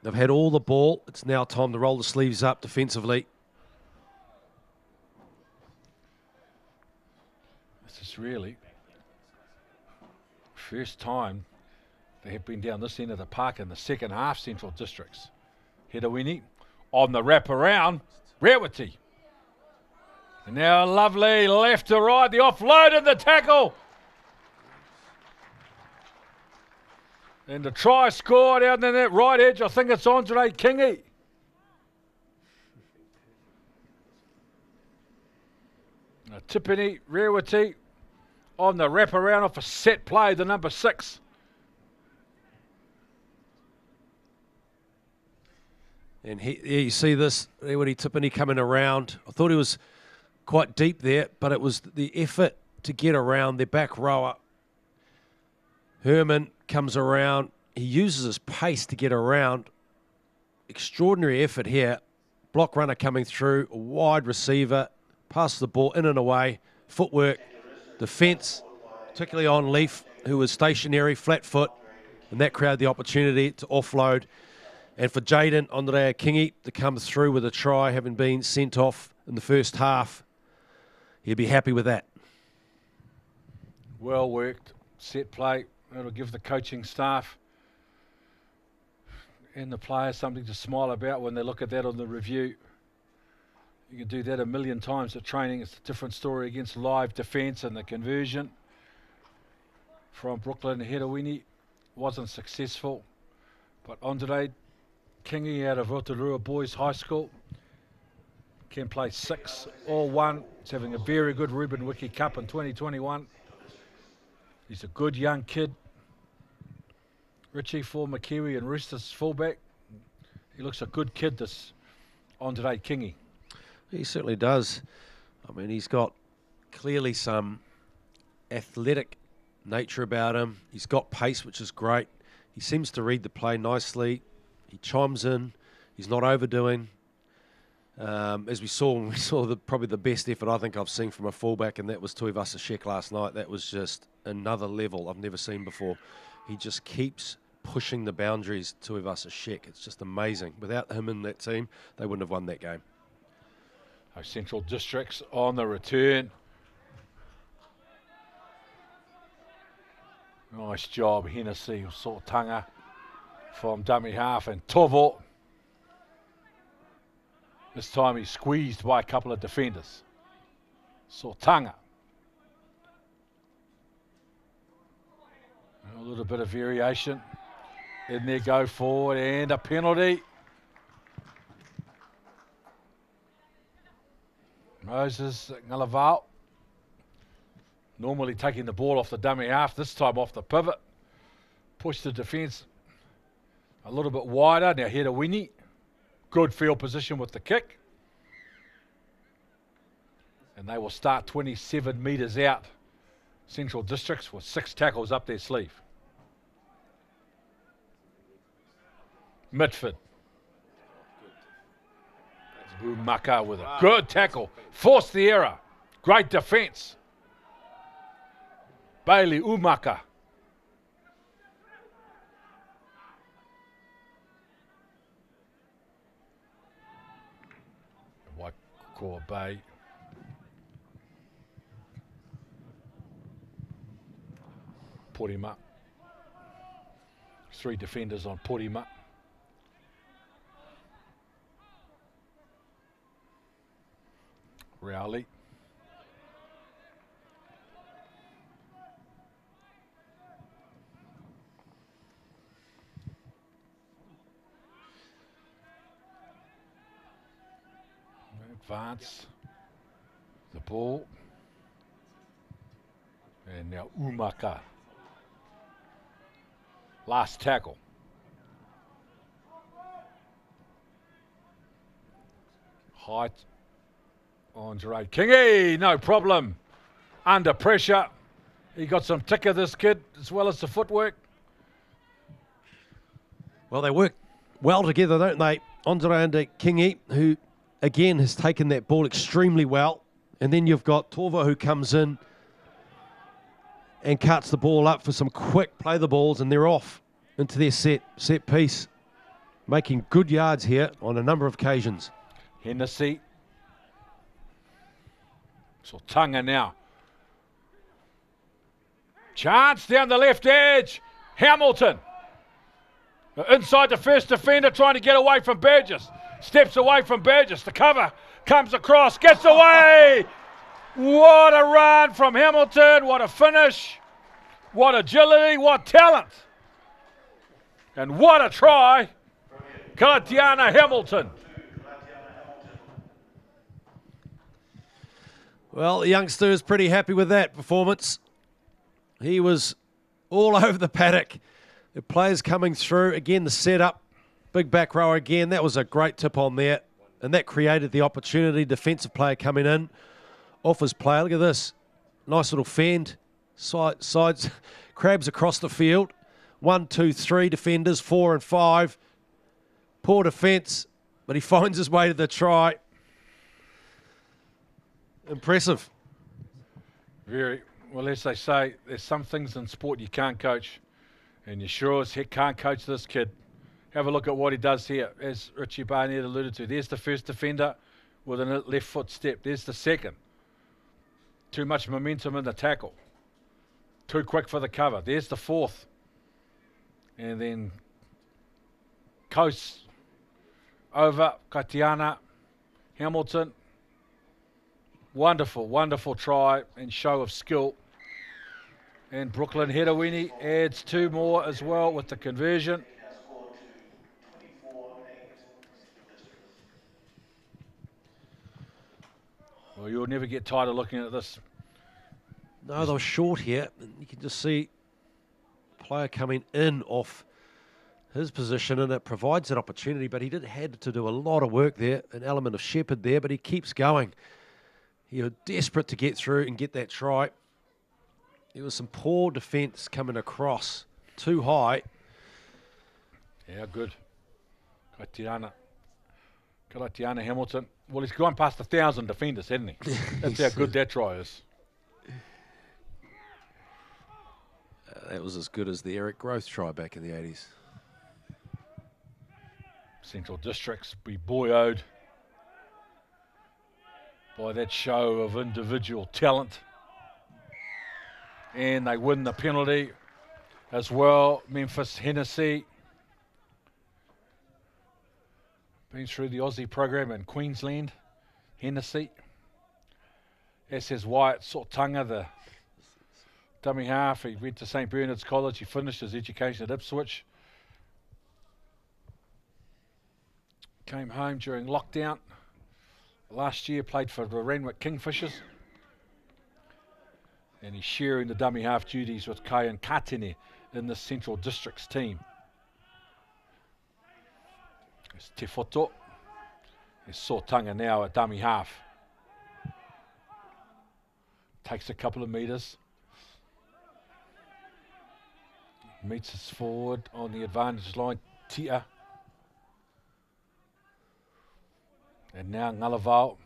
They've had all the ball. It's now time to roll the sleeves up defensively. This is really first time they have been down this end of the park in the second half, Central Districts. Hedawini on the wrap around. Rewati. And now lovely left to right. The offload and the tackle. And the try scored out in that right edge. I think it's Andre Kingi. Tipini, Rewati on the wrap around off a set play, the number 6. And you see this, Rewati Tipini coming around. I thought he was quite deep there, but it was the effort to get around their back rower. Herman comes around. He uses his pace to get around. Extraordinary effort here. Block runner coming through, a wide receiver, passes the ball in and away. Footwork, defence, particularly on Leaf, who was stationary, flat foot, and that created the opportunity to offload. And for Jaden Andrea Kingi to come through with a try, having been sent off in the first half, he'd be happy with that. Well worked, set play. It'll give the coaching staff and the players something to smile about when they look at that on the review. You can do that a million times at training. It's a different story against live defence, and the conversion from Brooklyn Hedawini wasn't successful. But Andre Kingi out of Rotorua Boys High School can play 6 or 1. He's having a very good Ruben Wiki Cup in 2021. He's a good young kid. Richie, former Kiwi and Roosters fullback. He looks a good kid, this Andre Kingi. He certainly does. I mean, he's got clearly some athletic nature about him. He's got pace, which is great. He seems to read the play nicely. He chimes in. He's not overdoing. As we saw when we saw probably the best effort I think I've seen from a fullback, and that was Tuivasa Shek last night. That was just another level I've never seen before. He just keeps pushing the boundaries, Tuivasa Shek. It's just amazing. Without him in that team, they wouldn't have won that game. Central Districts on the return. Nice job, Hennessy, Sortanga from dummy half, and Tovo. This time he's squeezed by a couple of defenders. Sortanga. A little bit of variation in there, go forward, and a penalty. Moses Ngalavau normally taking the ball off the dummy half, this time off the pivot. Push the defence a little bit wider. Now Hedawini, good field position with the kick. And they will start 27 metres out. Central Districts with 6 tackles up their sleeve. Mitford. Umaka with a good tackle. Forced the error. Great defence. Bailey Umaka. WaiCoaBay. Put him up. 3 defenders on put him up. Rowley. Advance. The ball. And now Umaka. Last tackle. Height on Gerard Kingy, no problem. Under pressure. He got some ticker, this kid, as well as the footwork. Well, they work well together, don't they? Andre Kingy, who again has taken that ball extremely well. And then you've got Torva, who comes in and cuts the ball up for some quick play the balls, and they're off into their set piece, making good yards here on a number of occasions. Hennessy. So Tonga now. Chance down the left edge. Hamilton. Inside the first defender, trying to get away from Burgess. Steps away from Burgess. The cover comes across, gets away. What a run from Hamilton. What a finish. What agility. What talent. And what a try. Kalatiana Hamilton. Well, the youngster is pretty happy with that performance. He was all over the paddock. The players coming through. Again, the setup. Big back row again. That was a great tip on there. And that created the opportunity. Defensive player coming in. Off his player. Look at this. Nice little fend. Sides. Crabs across the field. 1, 2, 3 defenders. 4 and 5. Poor defence. But he finds his way to the try. Impressive. Very. Well, as they say, there's some things in sport you can't coach. And you sure as heck can't coach this kid. Have a look at what he does here, as Richie Barnett alluded to. There's the first defender with a left foot step. There's the second. Too much momentum in the tackle. Too quick for the cover. There's the fourth. And then coast over Katiana Hamilton. Wonderful, wonderful try and show of skill. And Brooklyn Hedawini adds 2 more as well with the conversion. Well, you'll never get tired of looking at this. No, they were short here. You can just see player coming in off his position, and it provides that opportunity, but he had to do a lot of work there, an element of shepherd there, but he keeps going. You're desperate to get through and get that try. There was some poor defence coming across too high. Yeah, good. Kalatiana Hamilton. Well, he's gone past 1,000 defenders, hasn't he? That's how good that try is. That was as good as the Eric Growth try back in the 80s. Central Districts be buoyed by that show of individual talent. And they win the penalty as well. Memphis Hennessy. Been through the Aussie program in Queensland. Hennessy. As says Wyatt Sortunga, the dummy half. He went to St. Bernard's College. He finished his education at Ipswich. Came home during lockdown. Last year played for the Renwick Kingfishers. And he's sharing the dummy half duties with Kayan Katene in the Central Districts team. It's Te Whoto. It's Sortunga now at dummy half. Takes a couple of metres. Meets us forward on the advantage line. Tia. And now Ngalavao.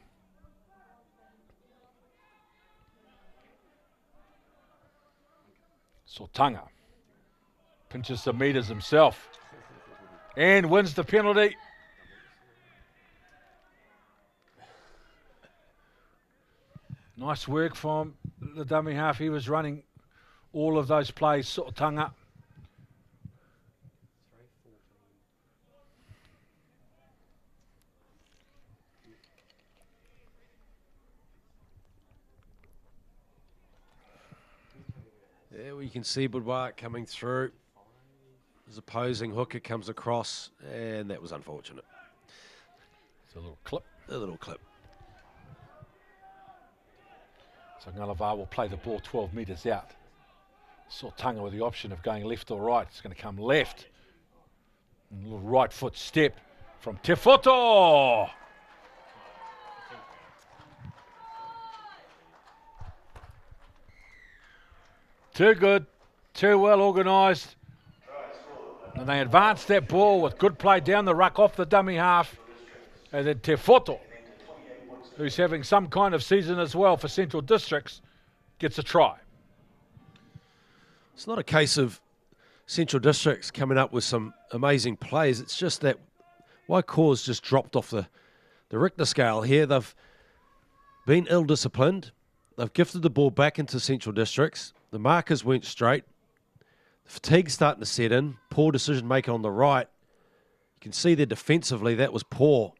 Sortunga pinches some metres himself and wins the penalty. Nice work from the dummy half. He was running all of those plays, Sortunga. There we can see Boudoir coming through. His opposing hooker comes across, and that was unfortunate. It's a little clip. A little clip. So Ngalavar will play the ball 12 metres out. Sortunga with the option of going left or right. It's going to come left. And a little right foot step from Te Whoto. Too good, too well organised. And they advance that ball with good play down the ruck off the dummy half. And then Te Whoto, who's having some kind of season as well for Central Districts, gets a try. It's not a case of Central Districts coming up with some amazing plays. It's just that Waikou's just dropped off the Richter scale here. They've been ill-disciplined. They've gifted the ball back into Central Districts. The markers weren't straight. The fatigue's starting to set in. Poor decision-making on the right. You can see there defensively that was poor.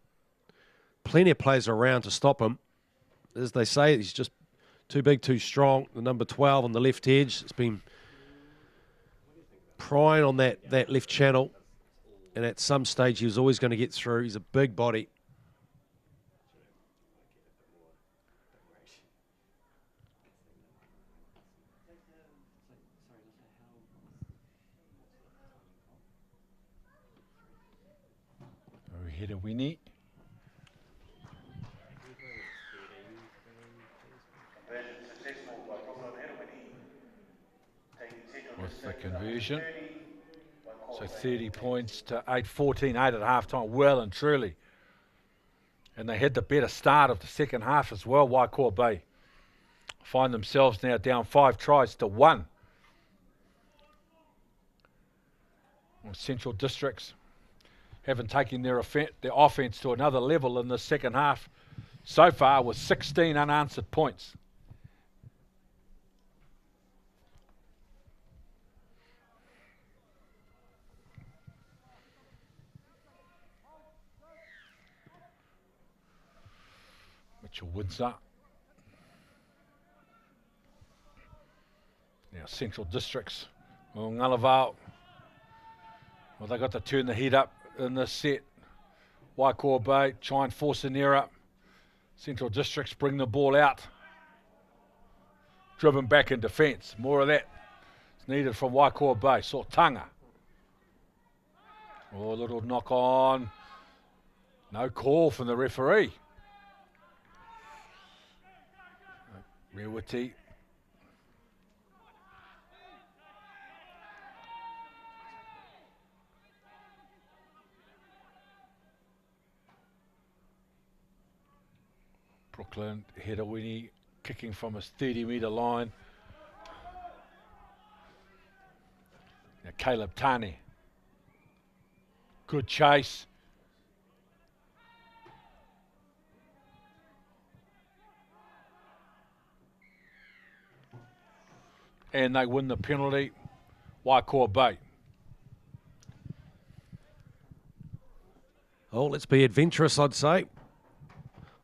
Plenty of players around to stop him. As they say, he's just too big, too strong. The number 12 on the left edge has been prying on that left channel. And at some stage, he was always going to get through. He's a big body. Header Winnie. With the conversion. So 30 points to 8-14, 8 at half time, well and truly. And they had the better start of the second half as well, WaiCoaBay. Find themselves now down 5 tries to 1. Well, Central Districts haven't taken their offence to another level in the second half so far with 16 unanswered points. Mitchell Windsor. Now Central Districts. Well, Ngalavar. Well, they got to turn the heat up in this set. WaiCoaBay try and force an error. Central Districts bring the ball out. Driven back in defence. More of that is needed from WaiCoaBay. Sortunga. Oh, a little knock on. No call from the referee. Rewiti. Brooklyn, header Winnie, kicking from his 30-metre line. Now Caleb Tani. Good chase. And they win the penalty. WaiCoaBay. Oh, let's be adventurous, I'd say.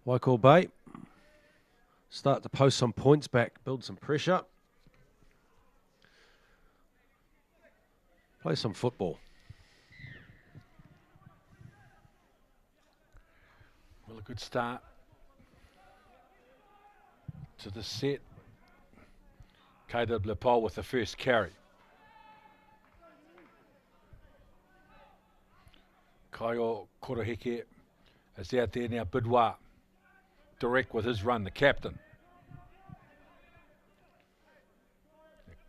WaiCoaBay start to post some points back, build some pressure. Play some football. Well, a good start to the set. Caleb Lepole with the first carry. Kaio Koroheke is out there now. Bidwa direct with his run, the captain.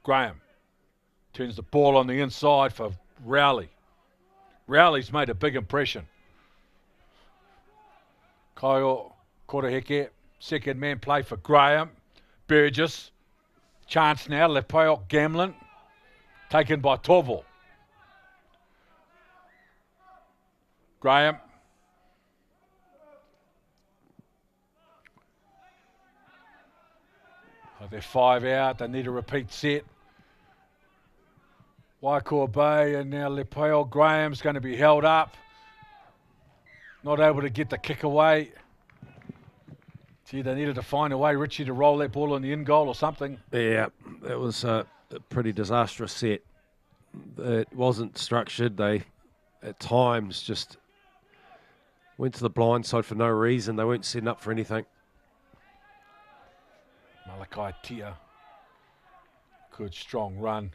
Graham turns the ball on the inside for Rowley. Rowley's made a big impression. Kaio Koroheke, second man play for Graham. Burgess. Chance now, Lepoiok Gamlin, taken by Torval. Graham. Oh, they're 5 out, they need a repeat set. WaiCoaBay and now Lepoiok. Graham's going to be held up. Not able to get the kick away. Gee, they needed to find a way, Richie, to roll that ball in the in goal or something. Yeah, that was a pretty disastrous set. It wasn't structured. They, at times, just went to the blind side for no reason. They weren't setting up for anything. Malakai Tia. Good strong run.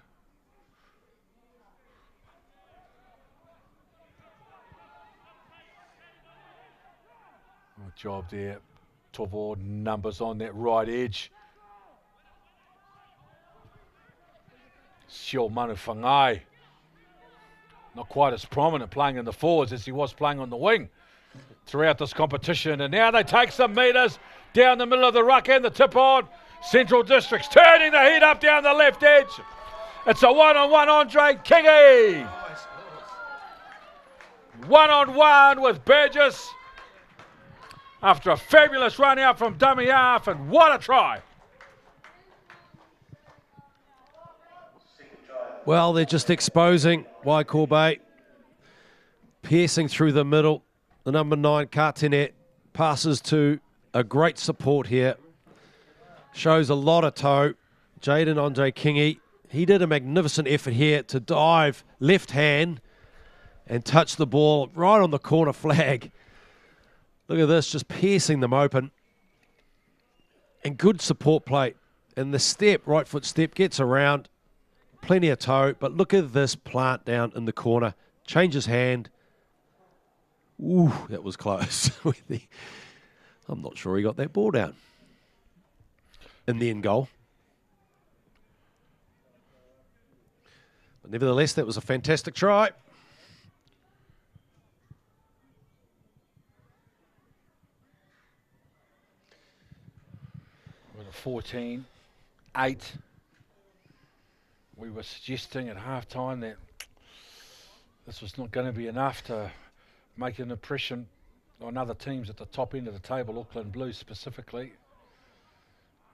Good job there. Tovo numbers on that right edge. Sio Manu Whangai. Not quite as prominent playing in the forwards as he was playing on the wing throughout this competition. And now they take some metres down the middle of the ruck and the tip on. Central Districts turning the heat up down the left edge. It's a one-on-one Andre Kingy. One-on-one with Burgess after a fabulous run out from dummy half, and what a try. Well, they're just exposing WaiCoaBay, piercing through the middle. The number 9, Kartinet, passes to a great support here. Shows a lot of toe. Jaden Andre Kingy, he did a magnificent effort here to dive left hand and touch the ball right on the corner flag. Look at this, just piercing them open. And good support play. And the step, right foot step, gets around. Plenty of toe, but look at this plant down in the corner. Changes hand. Ooh, that was close. I'm not sure he got that ball down in the end goal. But nevertheless, that was a fantastic try. With a 14-8. We were suggesting at half-time that this was not going to be enough to make an impression on other teams at the top end of the table, Auckland Blues specifically.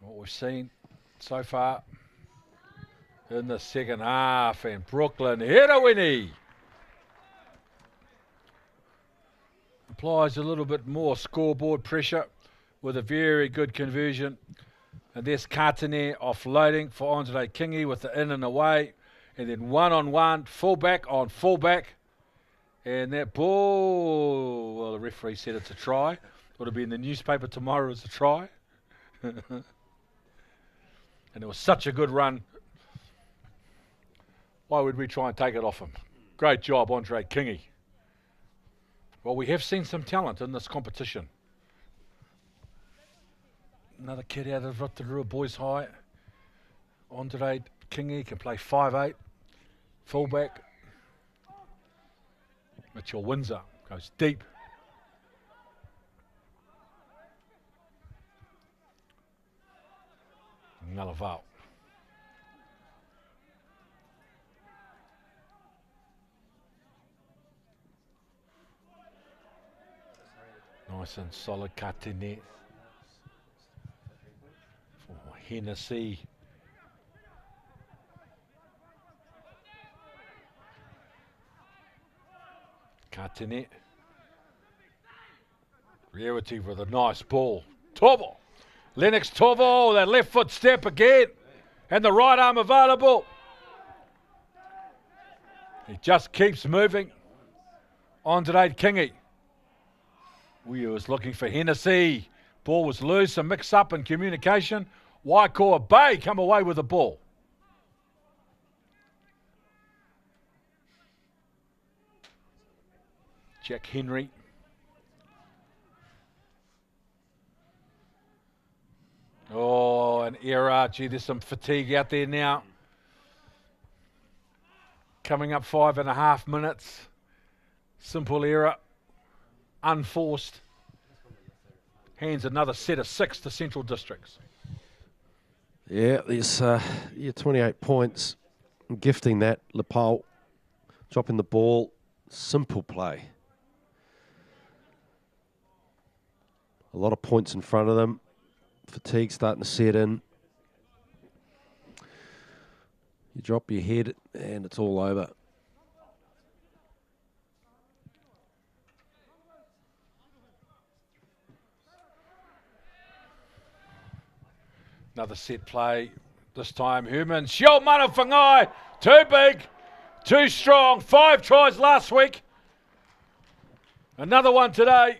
What we've seen so far in the second half, and Brooklyn Herawini applies a little bit more scoreboard pressure with a very good conversion. And there's Kartene offloading for Andre Kingy with the in and away. And then one-on-one, fullback on fullback. And that ball, well, the referee said it's a try. It'll be in the newspaper tomorrow as a try. And it was such a good run. Why would we try and take it off him? Great job, Andre Kingy. Well, we have seen some talent in this competition. Another kid out of Rotorua Boys High. Andre Kingy can play 5'8", fullback. Mitchell Windsor goes deep. Ngalaval. Nice and solid Katene. For Hennessy. Katene. Rarity with a nice ball. Tovo. Lennox Tovo, that left foot step again. And the right arm available. He just keeps moving. Andre Kingy. We was looking for Hennessy. Ball was loose, a mix-up in communication. WaiCoaBay come away with the ball. Jack Henry. Oh, an error. Gee, there's some fatigue out there now. Coming up 5.5 minutes. Simple error. Unforced. Hands another set of 6 to Central Districts. Yeah, there's 28 points. Gifting that, Lepole. Dropping the ball. Simple play. A lot of points in front of them. Fatigue starting to set in. You drop your head and it's all over. Another set play. This time Herman. Shio Mana Whangai. Too big. Too strong. 5 tries last week. Another one today.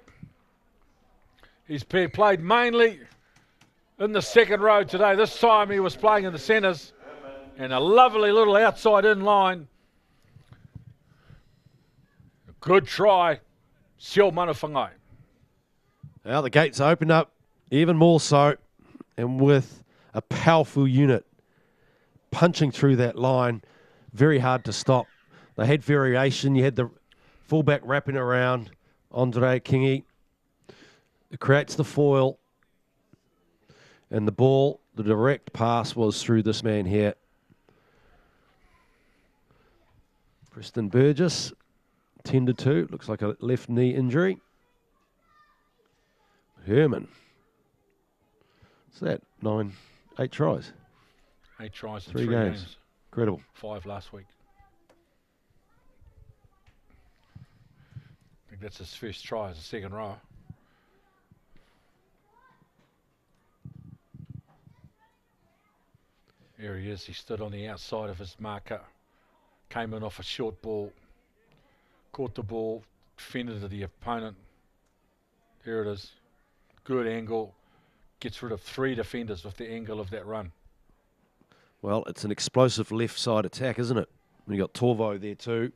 He's played mainly in the second row today. This time he was playing in the centres. And a lovely little outside in line. Good try. Sio Manawhangai. Now the gates open up even more so. And with a powerful unit punching through that line, very hard to stop. They had variation. You had the fullback wrapping around Andre Kingi. It creates the foil. And the ball, the direct pass was through this man here. Preston Burgess, 10-2. Looks like a left knee injury. Herman. What's that? 8 tries. 8 tries in 3 games. Incredible. 5 last week. I think that's his first try as a second row. There he is. He stood on the outside of his marker. Came in off a short ball. Caught the ball. Fended to the opponent. There it is. Good angle. Gets rid of 3 defenders with the angle of that run. Well, it's an explosive left side attack, isn't it? You got Torvo there too.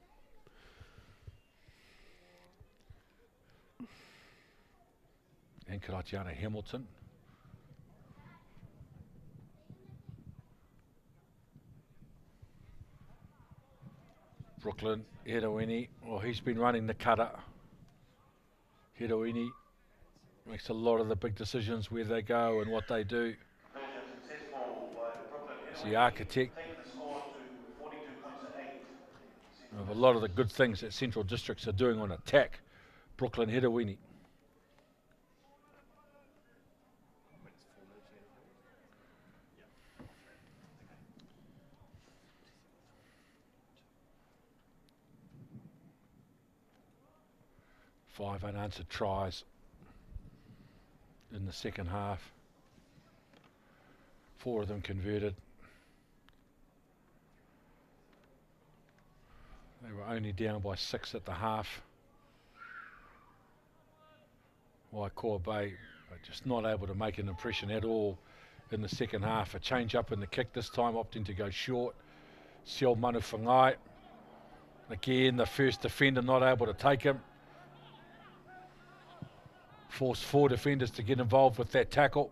And Karatiana Hamilton. Brooklyn, Heroini. Well, he's been running the cutter. Heroini makes a lot of the big decisions where they go and what they do. He's the architect of a lot of the good things that Central Districts are doing on attack. Brooklyn Heroini. Five unanswered tries in the second half. 4 of them converted. They were only down by 6 at the half. WaiCoaBay are just not able to make an impression at all in the second half. A change up in the kick this time, opting to go short. Sio Manawhangai. Again, the first defender not able to take him. Forced 4 defenders to get involved with that tackle.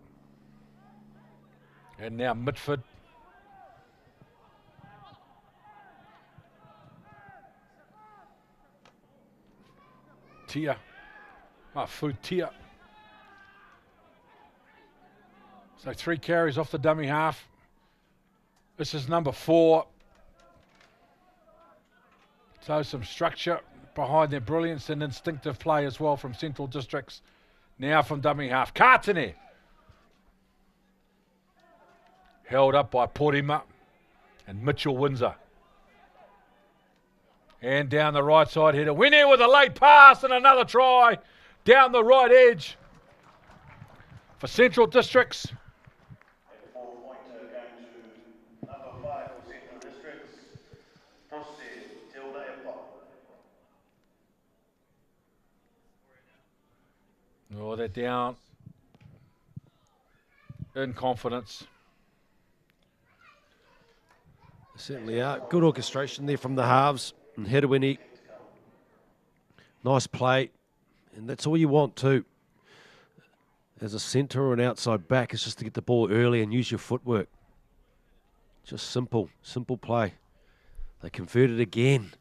And now Mitford. Tia. Mafu Tia. So 3 carries off the dummy half. This is number 4. So some structure behind their brilliance and instinctive play as well from Central Districts. Now from dummy half, Kātene. Held up by Porima and Mitchell Windsor. And down the right side header. Winnie with a late pass and another try down the right edge for Central Districts. Oh, they're down in confidence. Certainly are. Good orchestration there from the halves. And Hedawini. Nice play. And that's all you want too. As a centre or an outside back, is just to get the ball early and use your footwork. Just simple play. They converted again.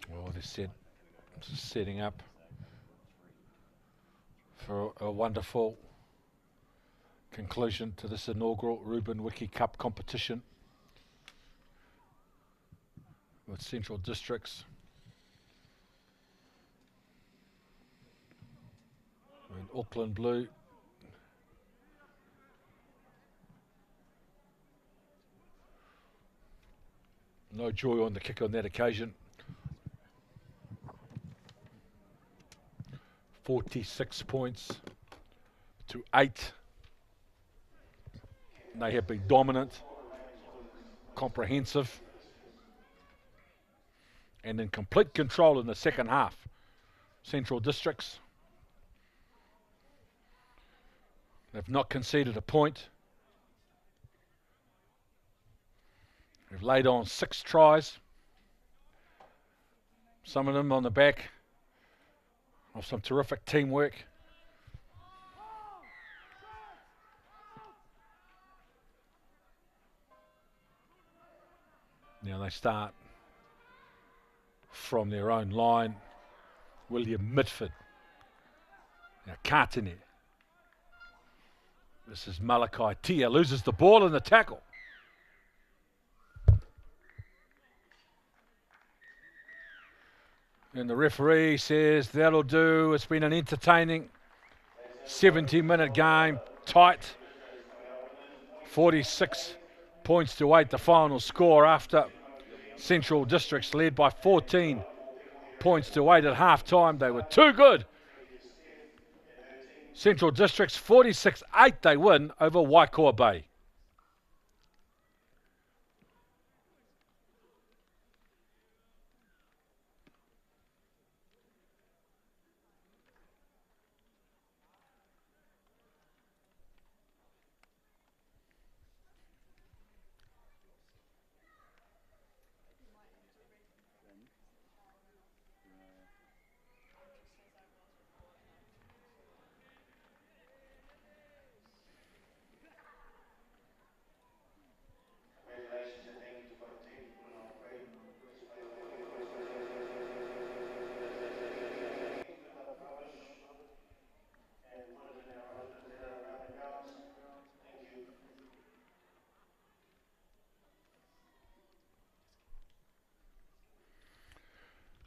Well, they're setting up for a wonderful conclusion to this inaugural Ruben Wiki Cup competition with Central Districts in Auckland blue. No joy on the kick on that occasion. 46 points to 8. They have been dominant. comprehensive, and in complete control in the second half. Central Districts, they've not conceded a point. They've laid on 6 tries, some of them on the back of some terrific teamwork. Now they start from their own line. William Mitford. Now Katene. This is Malachi Tia. Loses the ball in the tackle. And the referee says that'll do. It's been an entertaining 70-minute game. Tight. 46 points to 8, the final score after Central Districts led by 14 points to 8 at half-time. They were too good. Central Districts 46-8 they win over WaiCoaBay.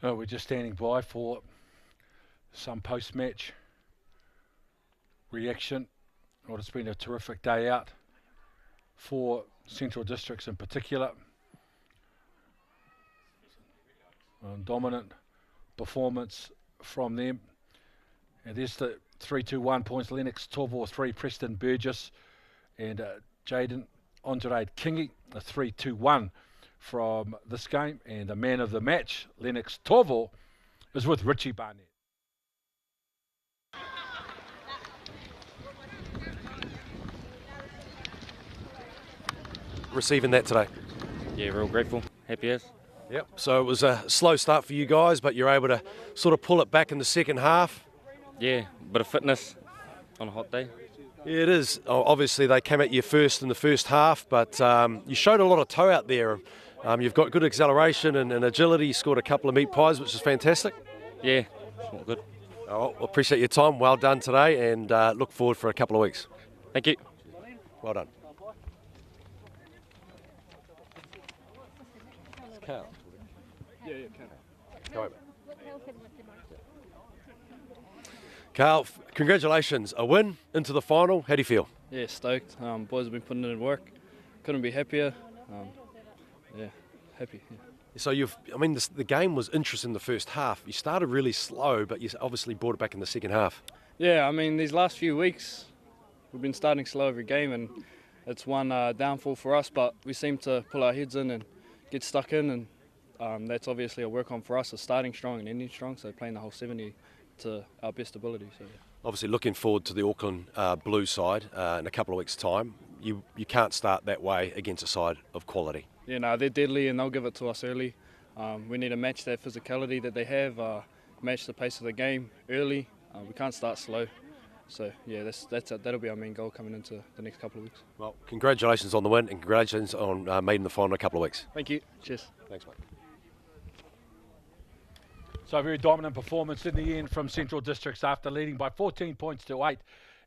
We're just standing by for some post-match reaction. Well, it's been a terrific day out for Central Districts in particular. Dominant performance from them. And there's the 3-2-1 points. Lennox 12-3, Preston Burgess and Jaden Andre Kingi, a 3-2-1 from this game. And the man of the match, Lennox Tovo, is with Richie Barnett. Receiving that today? Yeah, real grateful. Happy as. Yep. So it was a slow start for you guys, but you're able to sort of pull it back in the second half. Yeah, bit of fitness on a hot day. Yeah, it is. Obviously, they came at you first in the first half, but you showed a lot of toe out there. You've got good acceleration and agility. You scored a couple of meat pies, which is fantastic. Yeah, all good. Oh, well, appreciate your time. Well done today, and look forward for a couple of weeks. Thank you. Well done. Carl. Yeah, Carl. Carl, congratulations. A win into the final. How do you feel? Yeah, stoked. Boys have been putting in work. Couldn't be happier. Yeah, happy. Yeah. So the game was interesting in the first half. You started really slow, but you obviously brought it back in the second half. Yeah, I mean, these last few weeks, we've been starting slow every game, and it's one downfall for us, but we seem to pull our heads in and get stuck in, and that's obviously a work on for us, is starting strong and ending strong, so playing the whole 70 to our best ability. So, yeah. Obviously looking forward to the Auckland Blue side in a couple of weeks' time. You can't start that way against a side of quality. Yeah, no, they're deadly and they'll give it to us early. We need to match that physicality that they have, match the pace of the game early. We can't start slow. So, yeah, that'll be our main goal coming into the next couple of weeks. Well, congratulations on the win and congratulations on making the final in a couple of weeks. Thank you. Cheers. Thanks, mate. So a very dominant performance in the end from Central Districts after leading by 14 points to 8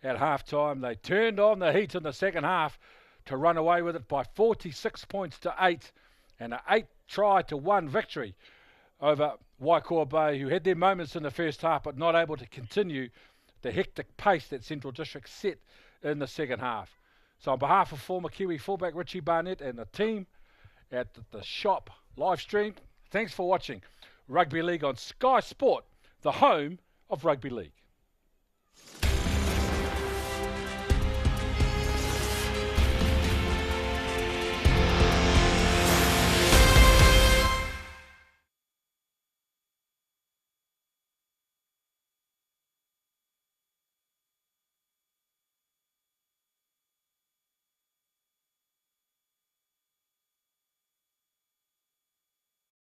at half-time. They turned on the heat in the second half to run away with it by 46 points to 8 and an 8-try-to-1 victory over WaiCoaBay, who had their moments in the first half but not able to continue the hectic pace that Central Districts set in the second half. So on behalf of former Kiwi fullback Richie Barnett and the team at the shop live stream, thanks for watching Rugby League on Sky Sport, the home of rugby league.